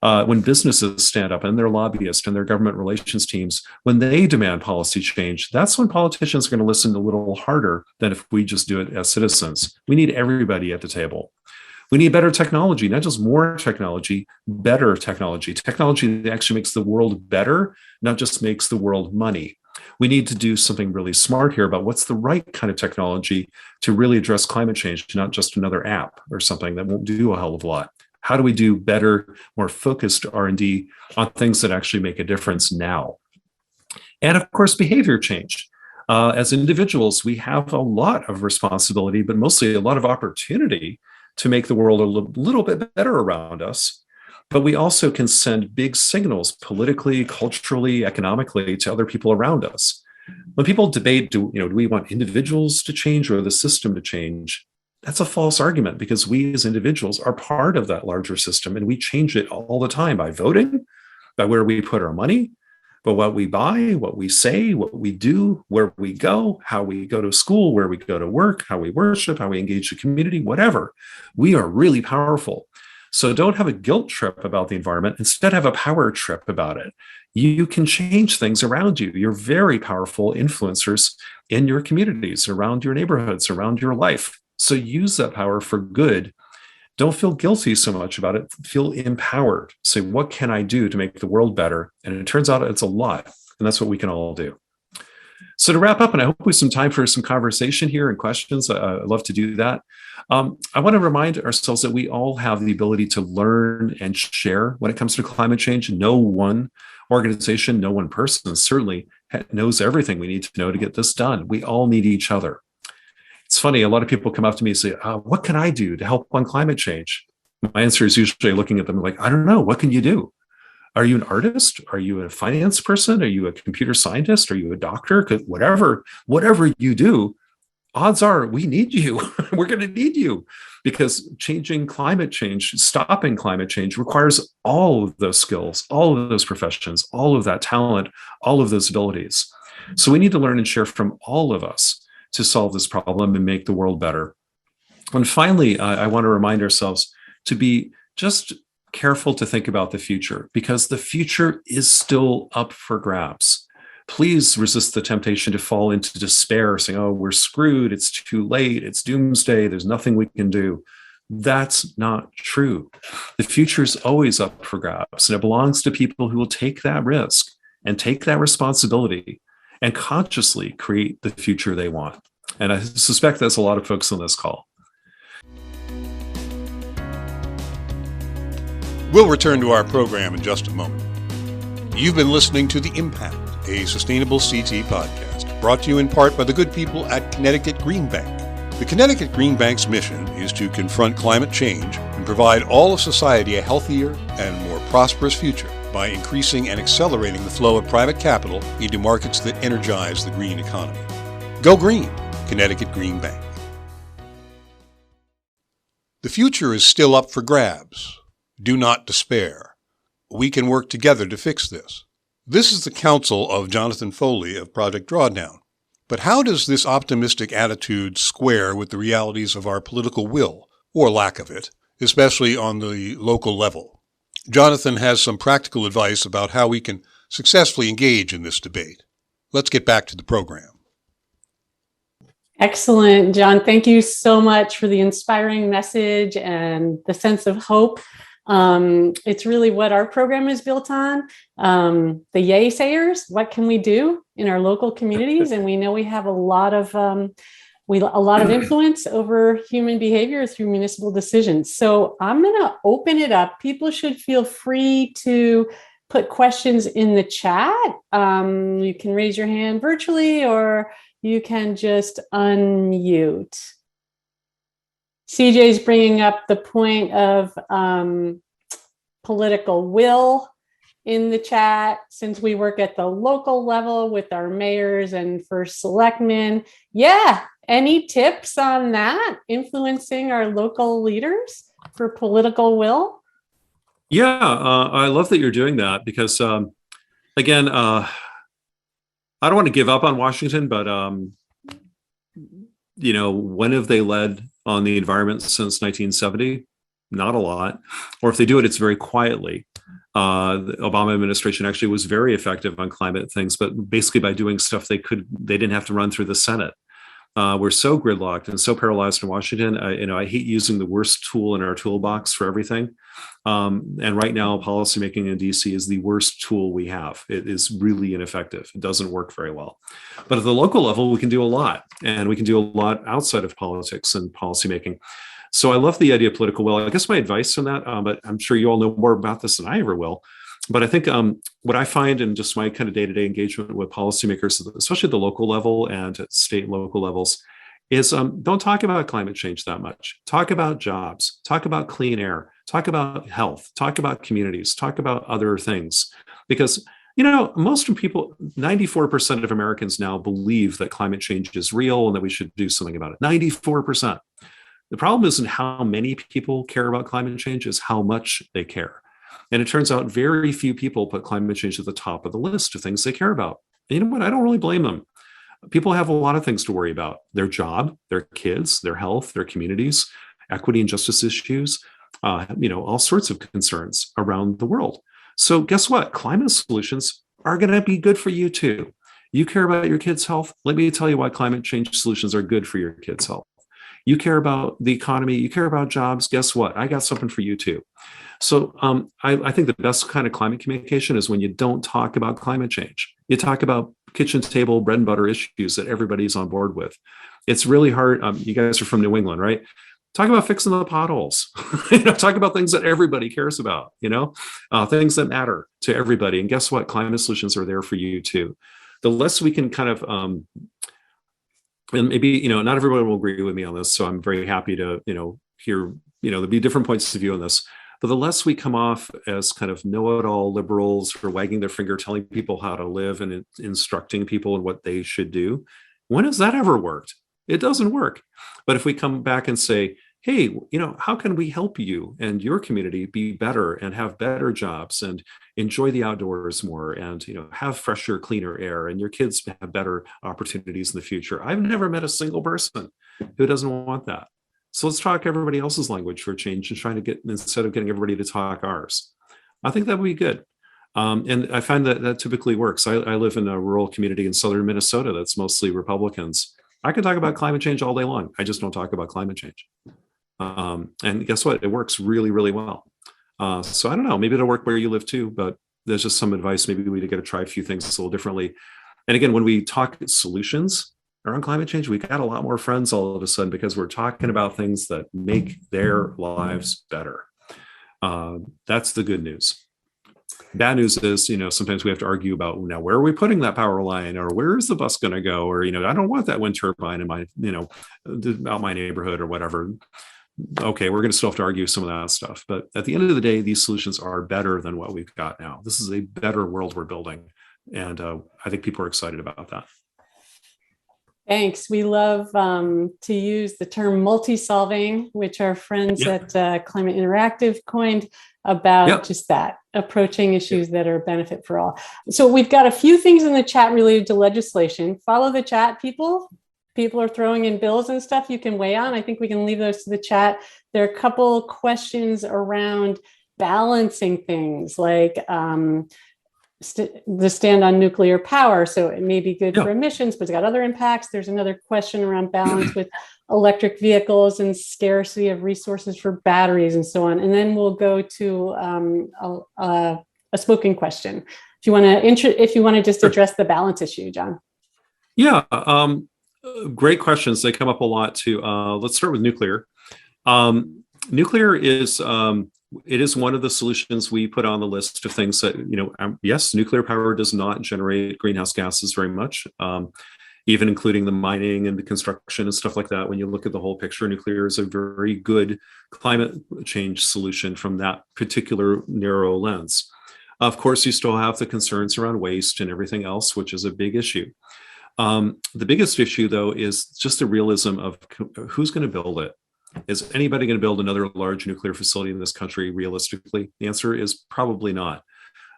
When businesses stand up and their lobbyists and their government relations teams, when they demand policy change, that's when politicians are going to listen a little harder than if we just do it as citizens. We need everybody at the table. We need better technology, not just more technology, better technology. Technology that actually makes the world better, not just makes the world money. We need to do something really smart here about what's the right kind of technology to really address climate change, not just another app or something that won't do a hell of a lot. How do we do better, more focused R&D on things that actually make a difference now? And of course, behavior change. As individuals, we have a lot of responsibility, but mostly a lot of opportunity to make the world a little bit better around us. But we also can send big signals politically, culturally, economically to other people around us. When people debate, do we want individuals to change or the system to change? That's a false argument because we as individuals are part of that larger system and we change it all the time by voting, by where we put our money, by what we buy, what we say, what we do, where we go, how we go to school, where we go to work, how we worship, how we engage the community, whatever. We are really powerful. So don't have a guilt trip about the environment. Instead, have a power trip about it. You can change things around you. You're very powerful influencers in your communities, around your neighborhoods, around your life. So use that power for good. Don't feel guilty so much about it. Feel empowered. Say, what can I do to make the world better? And it turns out it's a lot. And that's what we can all do. So So to wrap up, and I hope we have some time for some conversation here and questions, I'd love to do that. I want to remind ourselves that we all have the ability to learn and share when it comes to climate change. No one organization, no one person certainly knows everything we need to know to get this done. We all need each other. It's funny, a lot of people come up to me and say, what can I do to help on climate change? My answer is usually looking at them like, I don't know, what can you do? Are you an artist? Are you a finance person? Are you a computer scientist? Are you a doctor? Whatever you do, odds are we need you. We're going to need you, because changing climate change, stopping climate change requires all of those skills, all of those professions, all of that talent, all of those abilities. So we need to learn and share from all of us to solve this problem and make the world better. And finally, I want to remind ourselves to be just careful to think about the future, because the future is still up for grabs. Please resist the temptation to fall into despair, saying, oh, we're screwed, it's too late, it's doomsday, there's nothing we can do. That's not true. The future is always up for grabs, and it belongs to people who will take that risk and take that responsibility and consciously create the future they want. And I suspect that's a lot of folks on this call. We'll return to our program in just a moment. You've been listening to The Impact, a Sustainable CT podcast, brought to you in part by the good people at Connecticut Green Bank. The Connecticut Green Bank's mission is to confront climate change and provide all of society a healthier and more prosperous future by increasing and accelerating the flow of private capital into markets that energize the green economy. Go green, Connecticut Green Bank. The future is still up for grabs. Do not despair. We can work together to fix this. This is the counsel of Jonathan Foley of Project Drawdown. But how does this optimistic attitude square with the realities of our political will, or lack of it, especially on the local level? Jonathan has some practical advice about how we can successfully engage in this debate. Let's get back to the program. Excellent, John. Thank you so much for the inspiring message and the sense of hope. It's really what our program is built on. The yay sayers, what can we do in our local communities? And we know we have a lot of influence over human behavior through municipal decisions. So I'm going to open it up. People should feel free to put questions in the chat. You can raise your hand virtually, or you can just unmute. CJ's bringing up the point of political will in the chat, since we work at the local level with our mayors and first selectmen. Yeah, any tips on that, influencing our local leaders for political will? Yeah, I love that you're doing that, because, again, I don't want to give up on Washington, but, when have they led on the environment since 1970? Not a lot. Or if they do it, it's very quietly. The Obama administration actually was very effective on climate things, but basically by doing stuff they didn't have to run through the Senate. We're so gridlocked and so paralyzed in Washington. I hate using the worst tool in our toolbox for everything. And right now, policymaking in DC is the worst tool we have. It is really ineffective. It doesn't work very well. But at the local level, we can do a lot, and we can do a lot outside of politics and policymaking. So I love the idea of political will. I guess my advice on that, but I'm sure you all know more about this than I ever will. But I think what I find in just my kind of day-to-day engagement with policymakers, especially at the local level and at state and local levels, is don't talk about climate change that much. Talk about jobs, talk about clean air, talk about health, talk about communities, talk about other things. Because, most people, 94% of Americans now believe that climate change is real and that we should do something about it. 94%. The problem isn't how many people care about climate change, it's how much they care. And it turns out very few people put climate change at the top of the list of things they care about. And you know what? I don't really blame them. People have a lot of things to worry about: their job, their kids, their health, their communities, equity and justice issues, all sorts of concerns around the world. So guess what? Climate solutions are going to be good for you too. You care about your kids' health? Let me tell you why climate change solutions are good for your kids' health. You care about the economy, you care about jobs, guess what? I got something for you too. So I think the best kind of climate communication is when you don't talk about climate change. You talk about kitchen table bread and butter issues that everybody's on board with. It's really hard. You guys are from New England, right? Talk about fixing the potholes. Talk about things that everybody cares about, things that matter to everybody. And guess what? Climate solutions are there for you too. The less we can kind of, and maybe, not everyone will agree with me on this. So I'm very happy to, hear, there'll be different points of view on this. But the less we come off as kind of know-it-all liberals who are wagging their finger, telling people how to live and instructing people in what they should do, when has that ever worked? It doesn't work. But if we come back and say, hey, how can we help you and your community be better and have better jobs and enjoy the outdoors more and, have fresher, cleaner air and your kids have better opportunities in the future. I've never met a single person who doesn't want that. So let's talk everybody else's language for a change and trying to get, instead of getting everybody to talk ours. I think that would be good. And I find that typically works. I live in a rural community in southern Minnesota that's mostly Republicans. I can talk about climate change all day long. I just don't talk about climate change. And guess what? It works really, really well. So I don't know, maybe it'll work where you live too, but there's just some advice. Maybe we got to try a few things a little differently. And again, when we talk solutions around climate change, we got a lot more friends all of a sudden because we're talking about things that make their lives better. That's the good news. Bad news is, sometimes we have to argue about, now, where are we putting that power line, or where is the bus going to go? Or, I don't want that wind turbine in my, out my neighborhood or whatever. Okay, we're going to still have to argue some of that stuff. But at the end of the day, these solutions are better than what we've got now. This is a better world we're building. And I think people are excited about that. Thanks. We love to use the term multi-solving, which our friends at Climate Interactive coined about just that, approaching issues that are a benefit for all. So we've got a few things in the chat related to legislation. Follow the chat, people. People are throwing in bills and stuff you can weigh on. I think we can leave those to the chat. There are a couple questions around balancing things like the stand on nuclear power. So it may be good for emissions, but it's got other impacts. There's another question around balance with electric vehicles and scarcity of resources for batteries and so on. And then we'll go to a spoken question. If you want to just address the balance issue, John. Yeah, great questions. They come up a lot too. Let's start with nuclear. Nuclear is it is one of the solutions we put on the list of things that, yes, nuclear power does not generate greenhouse gases very much, even including the mining and the construction and stuff like that. When you look at the whole picture, nuclear is a very good climate change solution from that particular narrow lens. Of course, you still have the concerns around waste and everything else, which is a big issue. The biggest issue, though, is just the realism of who's going to build it. Is anybody going to build another large nuclear facility in this country realistically? The answer is probably not.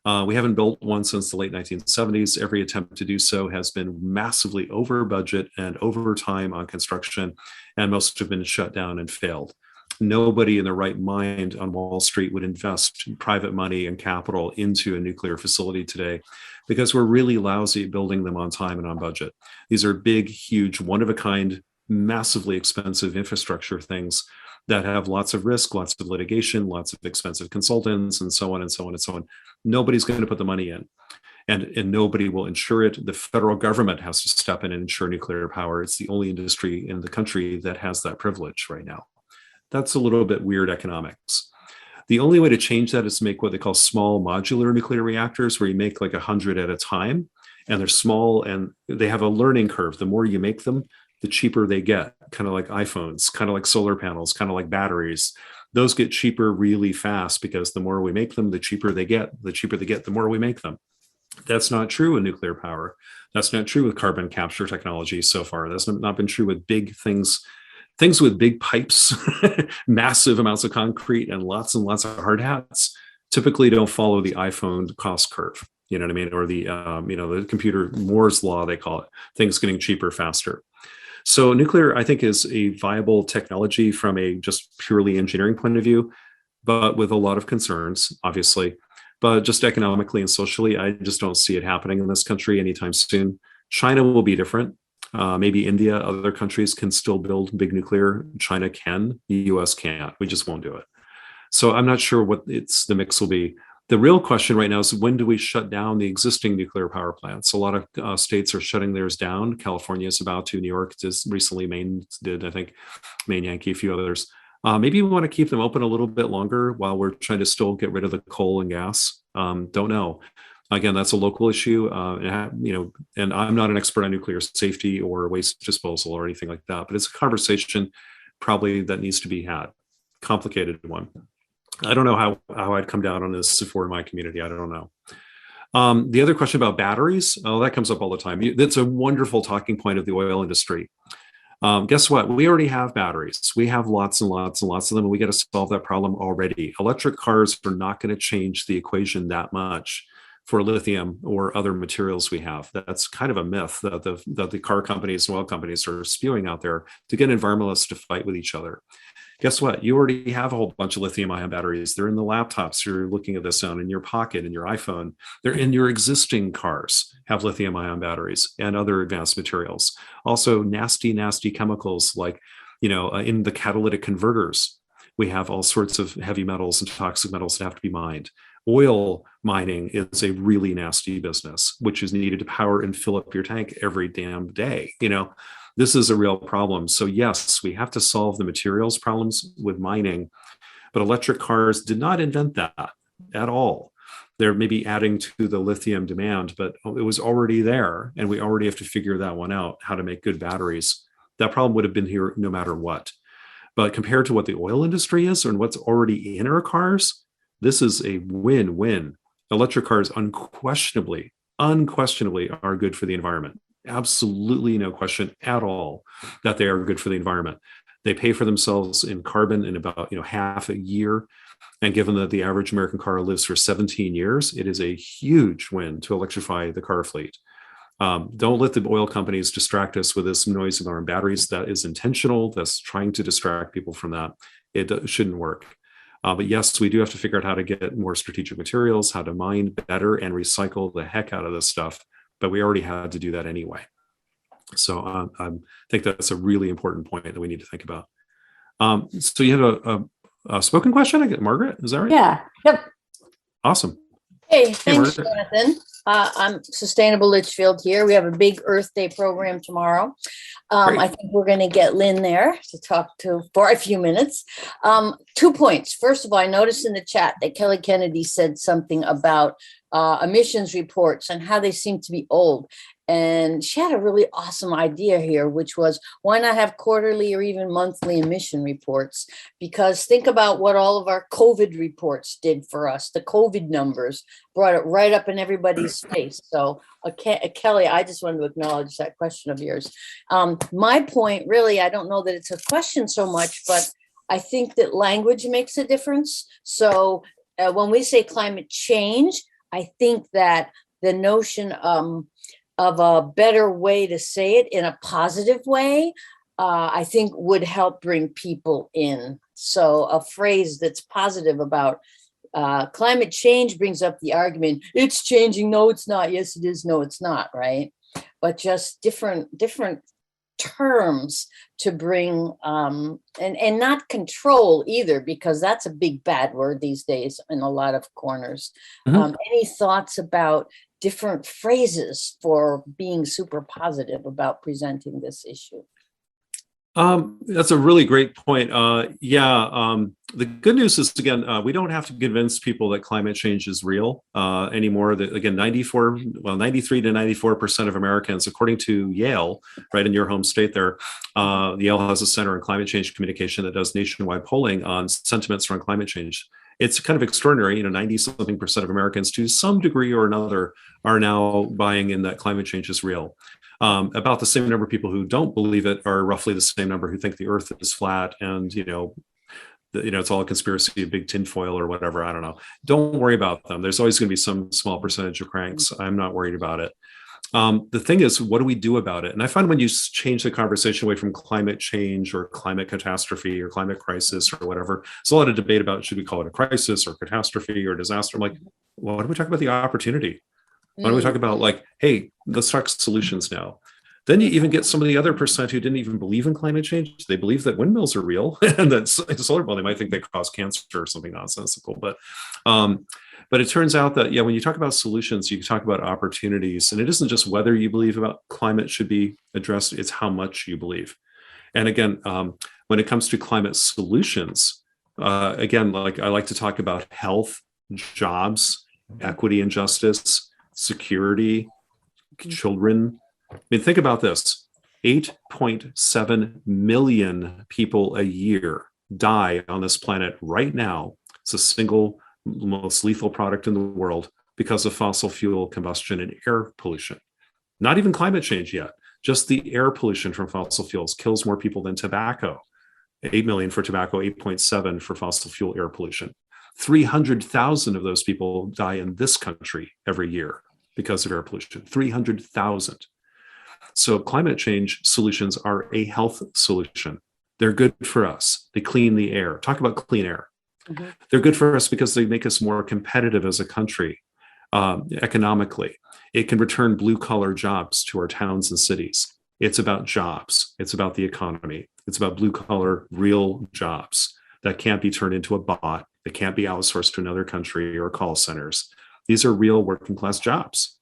We haven't built one since the late 1970s. Every attempt to do so has been massively over budget and over time on construction, and most have been shut down and failed. Nobody in their right mind on Wall Street would invest private money and capital into a nuclear facility today because we're really lousy at building them on time and on budget. These are big, huge, one-of-a-kind, massively expensive infrastructure things that have lots of risk, lots of litigation, lots of expensive consultants, and so on and so on and so on. Nobody's going to put the money in, and nobody will insure it. The federal government has to step in and insure nuclear power. It's the only industry in the country that has that privilege right now. That's a little bit weird economics. The only way to change that is to make what they call small modular nuclear reactors, where you make like 100 at a time, and they're small and they have a learning curve. The more you make them, the cheaper they get, kind of like iPhones, kind of like solar panels, kind of like batteries. Those get cheaper really fast because the more we make them, the cheaper they get. The cheaper they get, the more we make them. That's not true in nuclear power. That's not true with carbon capture technology so far. That's not been true with big things with big pipes, massive amounts of concrete, and lots of hard hats typically don't follow the iPhone cost curve. You know what I mean? Or the, the computer Moore's law, they call it, things getting cheaper faster. So nuclear, I think, is a viable technology from a just purely engineering point of view, but with a lot of concerns, obviously. But just economically and socially, I just don't see it happening in this country anytime soon. China will be different. Maybe India, other countries can still build big nuclear. China can, the US can't. We just won't do it. So I'm not sure what the mix will be. The real question right now is, when do we shut down the existing nuclear power plants? A lot of states are shutting theirs down. California is about to. New York just recently, Maine did, I think, Maine Yankee, a few others. Maybe we want to keep them open a little bit longer while we're trying to still get rid of the coal and gas. Don't know. Again, that's a local issue, and I'm not an expert on nuclear safety or waste disposal or anything like that, but it's a conversation probably that needs to be had. Complicated one. I don't know how I'd come down on this if we're in my community. I don't know. The other question about batteries, that comes up all the time. That's a wonderful talking point of the oil industry. Guess what? We already have batteries. We have lots and lots and lots of them, and we got to solve that problem already. Electric cars are not going to change the equation that much for lithium or other materials we have. That's kind of a myth that the car companies and oil companies are spewing out there to get environmentalists to fight with each other. Guess what? You already have a whole bunch of lithium-ion batteries. They're in the laptops you're looking at this on, in your pocket, in your iPhone. They're in your existing cars, have lithium-ion batteries and other advanced materials. Also, nasty, nasty chemicals like, in the catalytic converters, we have all sorts of heavy metals and toxic metals that have to be mined. Oil mining is a really nasty business, which is needed to power and fill up your tank every damn day. This is a real problem. So yes, we have to solve the materials problems with mining, but electric cars did not invent that at all. They're maybe adding to the lithium demand, but it was already there, and we already have to figure that one out, how to make good batteries. That problem would have been here no matter what. But compared to what the oil industry is and what's already in our cars, this is a win-win. Electric cars unquestionably are good for the environment. Absolutely no question at all that they are good for the environment. They pay for themselves in carbon in about half a year. And given that the average American car lives for 17 years, it is a huge win to electrify the car fleet. Don't let the oil companies distract us with this noise alarm batteries. That is intentional. That's trying to distract people from that. It shouldn't work. But yes, we do have to figure out how to get more strategic materials, how to mine better and recycle the heck out of this stuff. But we already had to do that anyway. So I think that's a really important point that we need to think about. So you have a spoken question? Margaret, is that right? Yeah. Yep. Awesome. Hey, thanks, Jonathan. I'm Sustainable Litchfield here. We have a big Earth Day program tomorrow. I think we're going to get Lynn there to talk to for a few minutes. 2 points. First of all, I noticed in the chat that Kelly Kennedy said something about emissions reports and how they seem to be old. And she had a really awesome idea here, which was, why not have quarterly or even monthly emission reports? Because think about what all of our COVID reports did for us. The COVID numbers brought it right up in everybody's face. So Kelly, I just wanted to acknowledge that question of yours. My point, really, I don't know that it's a question so much, but I think that language makes a difference. So when we say climate change, I think that the notion of a better way to say it in a positive way, I think would help bring people in. So a phrase that's positive about climate change brings up the argument, it's changing, no, it's not, yes, it is, no, it's not, right? But just different terms to bring, and not control either, because that's a big bad word these days in a lot of corners. Mm-hmm. Any thoughts about different phrases for being super positive about presenting this issue? That's a really great point. The good news is, again, we don't have to convince people that climate change is real anymore. That, again, 93 to 94% of Americans, according to Yale, right in your home state there, Yale has a Center on Climate Change Communication that does nationwide polling on sentiments around climate change. It's kind of extraordinary, 90-something% of Americans, to some degree or another, are now buying in that climate change is real. About the same number of people who don't believe it are roughly the same number who think the Earth is flat and it's all a conspiracy, a big tinfoil or whatever. I don't know. Don't worry about them. There's always going to be some small percentage of cranks. I'm not worried about it. The thing is, what do we do about it? And I find when you change the conversation away from climate change or climate catastrophe or climate crisis or whatever, there's a lot of debate about, should we call it a crisis or catastrophe or disaster? I'm like, well, why don't we talk about the opportunity? Why don't we talk about, like, hey, let's talk solutions now. Then you even get some of the other percent who didn't even believe in climate change. They believe that windmills are real and that solar, well, they might think they cause cancer or something nonsensical. But But it turns out that, yeah, when you talk about solutions, you talk about opportunities. And it isn't just whether you believe about climate should be addressed, it's how much you believe. And again, when it comes to climate solutions, again, like I like to talk about health, jobs, equity and justice, security, children. I mean, think about this. 8.7 million people a year die on this planet right now. It's the single most lethal product in the world because of fossil fuel combustion and air pollution. Not even climate change yet. Just the air pollution from fossil fuels kills more people than tobacco. 8 million for tobacco, 8.7 for fossil fuel air pollution. 300,000 of those people die in this country every year because of air pollution. 300,000. So climate change solutions are a health solution. They're good for us. They clean the air. Talk about clean air. Mm-hmm. They're good for us because they make us more competitive as a country economically. It can return blue-collar jobs to our towns and cities. It's about jobs. It's about the economy. It's about blue-collar, real jobs that can't be turned into a bot, that can't be outsourced to another country or call centers. These are real working-class jobs.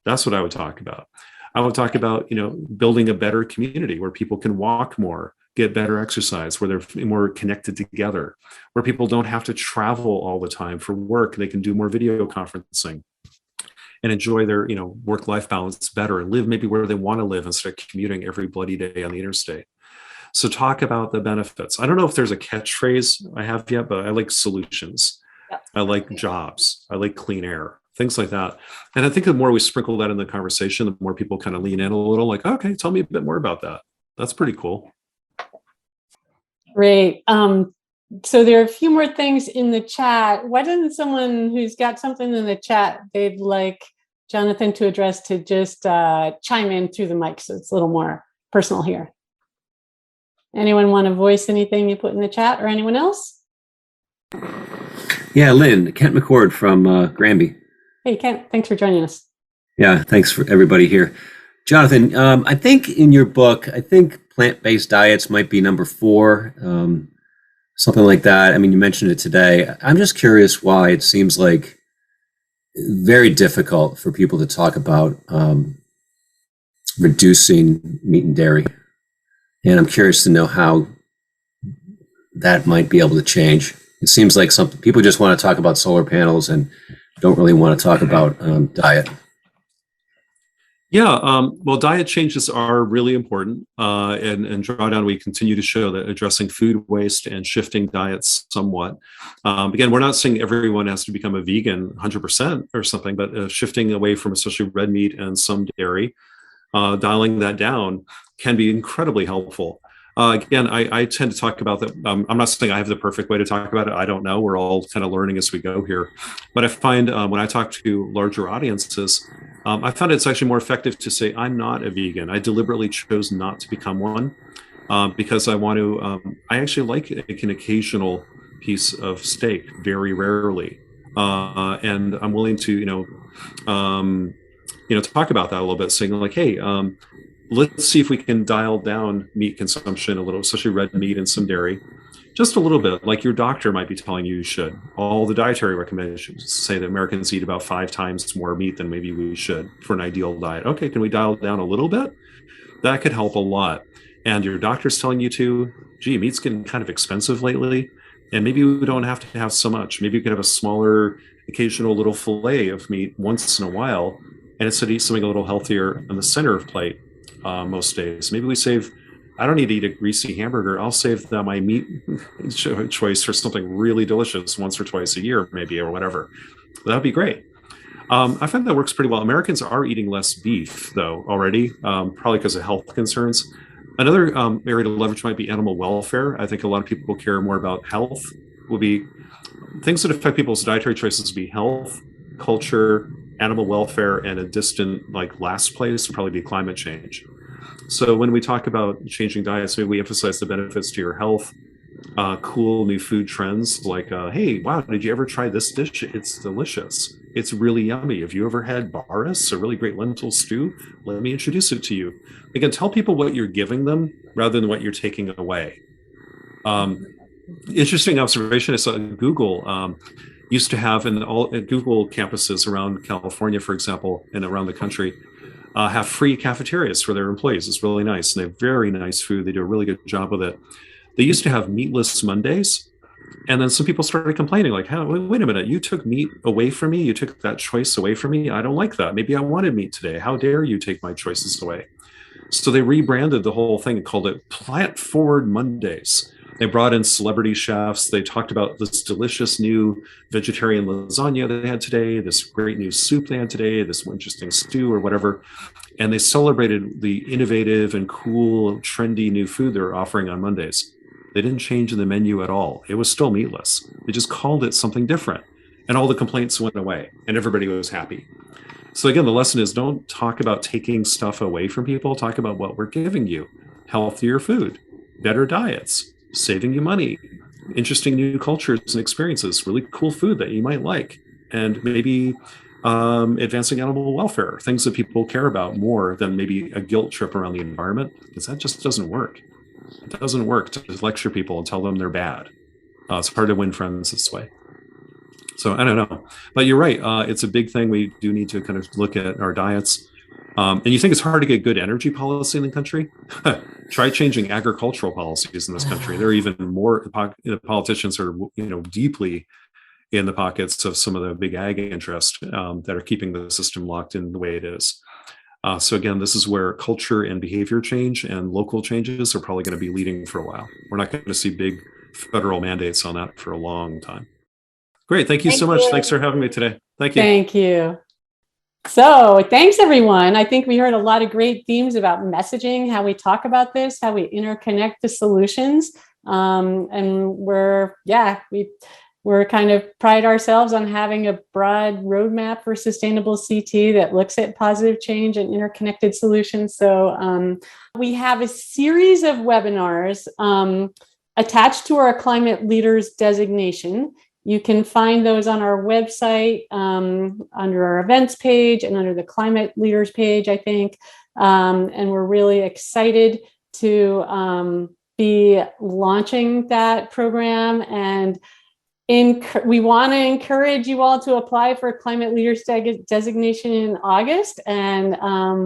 That's what I would talk about. I would talk about, building a better community where people can walk more, get better exercise, where they're more connected together, where people don't have to travel all the time for work. They can do more video conferencing and enjoy their, work-life balance better and live maybe where they want to live instead of commuting every bloody day on the interstate. So talk about the benefits. I don't know if there's a catchphrase I have yet, but I like solutions. Yep. I like jobs. I like clean air, things like that. And I think the more we sprinkle that in the conversation, the more people kind of lean in a little like, okay, tell me a bit more about that. That's pretty cool. Great. So there are a few more things in the chat. Why doesn't someone who's got something in the chat they'd like Jonathan to address to just chime in through the mic so it's a little more personal here? Anyone want to voice anything you put in the chat or anyone else? Yeah, Lynn, Kent McCord from Granby. Hey, Kent, thanks for joining us. Yeah, thanks for everybody here. Jonathan, I think in your book, plant-based diets might be number 4, something like that. I mean, you mentioned it today. I'm just curious why it seems like very difficult for people to talk about reducing meat and dairy. And I'm curious to know how that might be able to change. It seems like some people just want to talk about solar panels and don't really want to talk about diet. Yeah, well, diet changes are really important. And Drawdown, we continue to show that addressing food waste and shifting diets somewhat. Again, we're not saying everyone has to become a vegan 100% or something, but shifting away from especially red meat and some dairy, dialing that down can be incredibly helpful. Again, I tend to talk about that. I'm not saying I have the perfect way to talk about it. I don't know. We're all kind of learning as we go here. But I find when I talk to larger audiences, I found it's actually more effective to say, I'm not a vegan. I deliberately chose not to become one because I want to, I actually like an occasional piece of steak, very rarely. And I'm willing to, talk about that a little bit, saying like, hey, let's see if we can dial down meat consumption a little, especially red meat and some dairy, just a little bit, like your doctor might be telling you should. All the dietary recommendations say that Americans eat about 5 times more meat than maybe we should for an ideal diet. Okay, can we dial it down a little bit? That could help a lot. And your doctor's telling you to, gee, meat's getting kind of expensive lately, and maybe we don't have to have so much. Maybe you could have a smaller, occasional little fillet of meat once in a while, and instead eat something a little healthier in the center of plate. Most days. Maybe we save, I don't need to eat a greasy hamburger. I'll save my meat choice for something really delicious once or twice a year, maybe, or whatever. That'd be great. I find that works pretty well. Americans are eating less beef, though, already, probably because of health concerns. Another area to leverage might be animal welfare. I think a lot of people care more about health. Will be things that affect people's dietary choices will be health, culture, animal welfare, and a distant last place would probably be climate change. So when we talk about changing diets, maybe we emphasize the benefits to your health, cool new food trends like, hey, wow, did you ever try this dish? It's delicious. It's really yummy. Have you ever had baris, a really great lentil stew? Let me introduce it to you. Again, tell people what you're giving them rather than what you're taking away. Interesting observation. I saw Google. used to have in Google campuses around California, for example, and around the country, have free cafeterias for their employees. It's really nice. And they have very nice food. They do a really good job with it. They used to have meatless Mondays. And then some people started complaining, like, hey, wait a minute, you took meat away from me. You took that choice away from me. I don't like that. Maybe I wanted meat today. How dare you take my choices away? So they rebranded the whole thing and called it Plant Forward Mondays. They brought in celebrity chefs. They talked about this delicious new vegetarian lasagna they had today, this great new soup they had today, this interesting stew or whatever. And they celebrated the innovative and cool, trendy new food they're offering on Mondays. They didn't change the menu at all. It was still meatless. They just called it something different. And all the complaints went away and everybody was happy. So again, the lesson is don't talk about taking stuff away from people. Talk about what we're giving you. Healthier food, better diets, saving you money, interesting new cultures and experiences, really cool food that you might like, and maybe advancing animal welfare, things that people care about more than maybe a guilt trip around the environment, because that just doesn't work. It doesn't work to lecture people and tell them they're bad. It's hard to win friends this way. So I don't know, but you're right. It's a big thing. We do need to kind of look at our diets. And you think it's hard to get good energy policy in the country? Try changing agricultural policies in this country. There are even more politicians are, deeply in the pockets of some of the big ag interests that are keeping the system locked in the way it is. So again, this is where culture and behavior change and local changes are probably going to be leading for a while. We're not going to see big federal mandates on that for a long time. Great. Thank you so much. Thanks for having me today. Thank you. Thank you. So thanks, everyone. I think we heard a lot of great themes about messaging, how we talk about this, how we interconnect the solutions. And we're kind of pride ourselves on having a broad roadmap for sustainable CT that looks at positive change and interconnected solutions. So we have a series of webinars attached to our climate leaders designation. You can find those on our website under our events page and under the climate leaders page, I think. And we're really excited to be launching that program. And we want to encourage you all to apply for climate leaders designation in August. And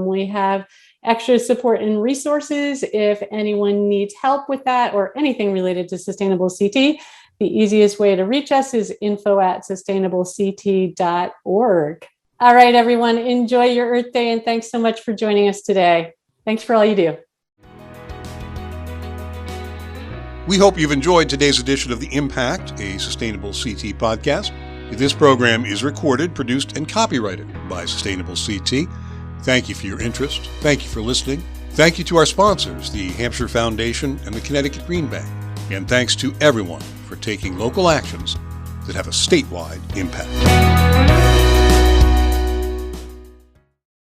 we have extra support and resources if anyone needs help with that or anything related to sustainable CT. The easiest way to reach us is info@sustainablect.org. All right, everyone, enjoy your Earth Day, and thanks so much for joining us today. Thanks for all you do. We hope you've enjoyed today's edition of The Impact, a Sustainable CT podcast. This program is recorded, produced, and copyrighted by Sustainable CT. Thank you for your interest. Thank you for listening. Thank you to our sponsors, the Hampshire Foundation and the Connecticut Green Bank. And thanks to everyone for taking local actions that have a statewide impact.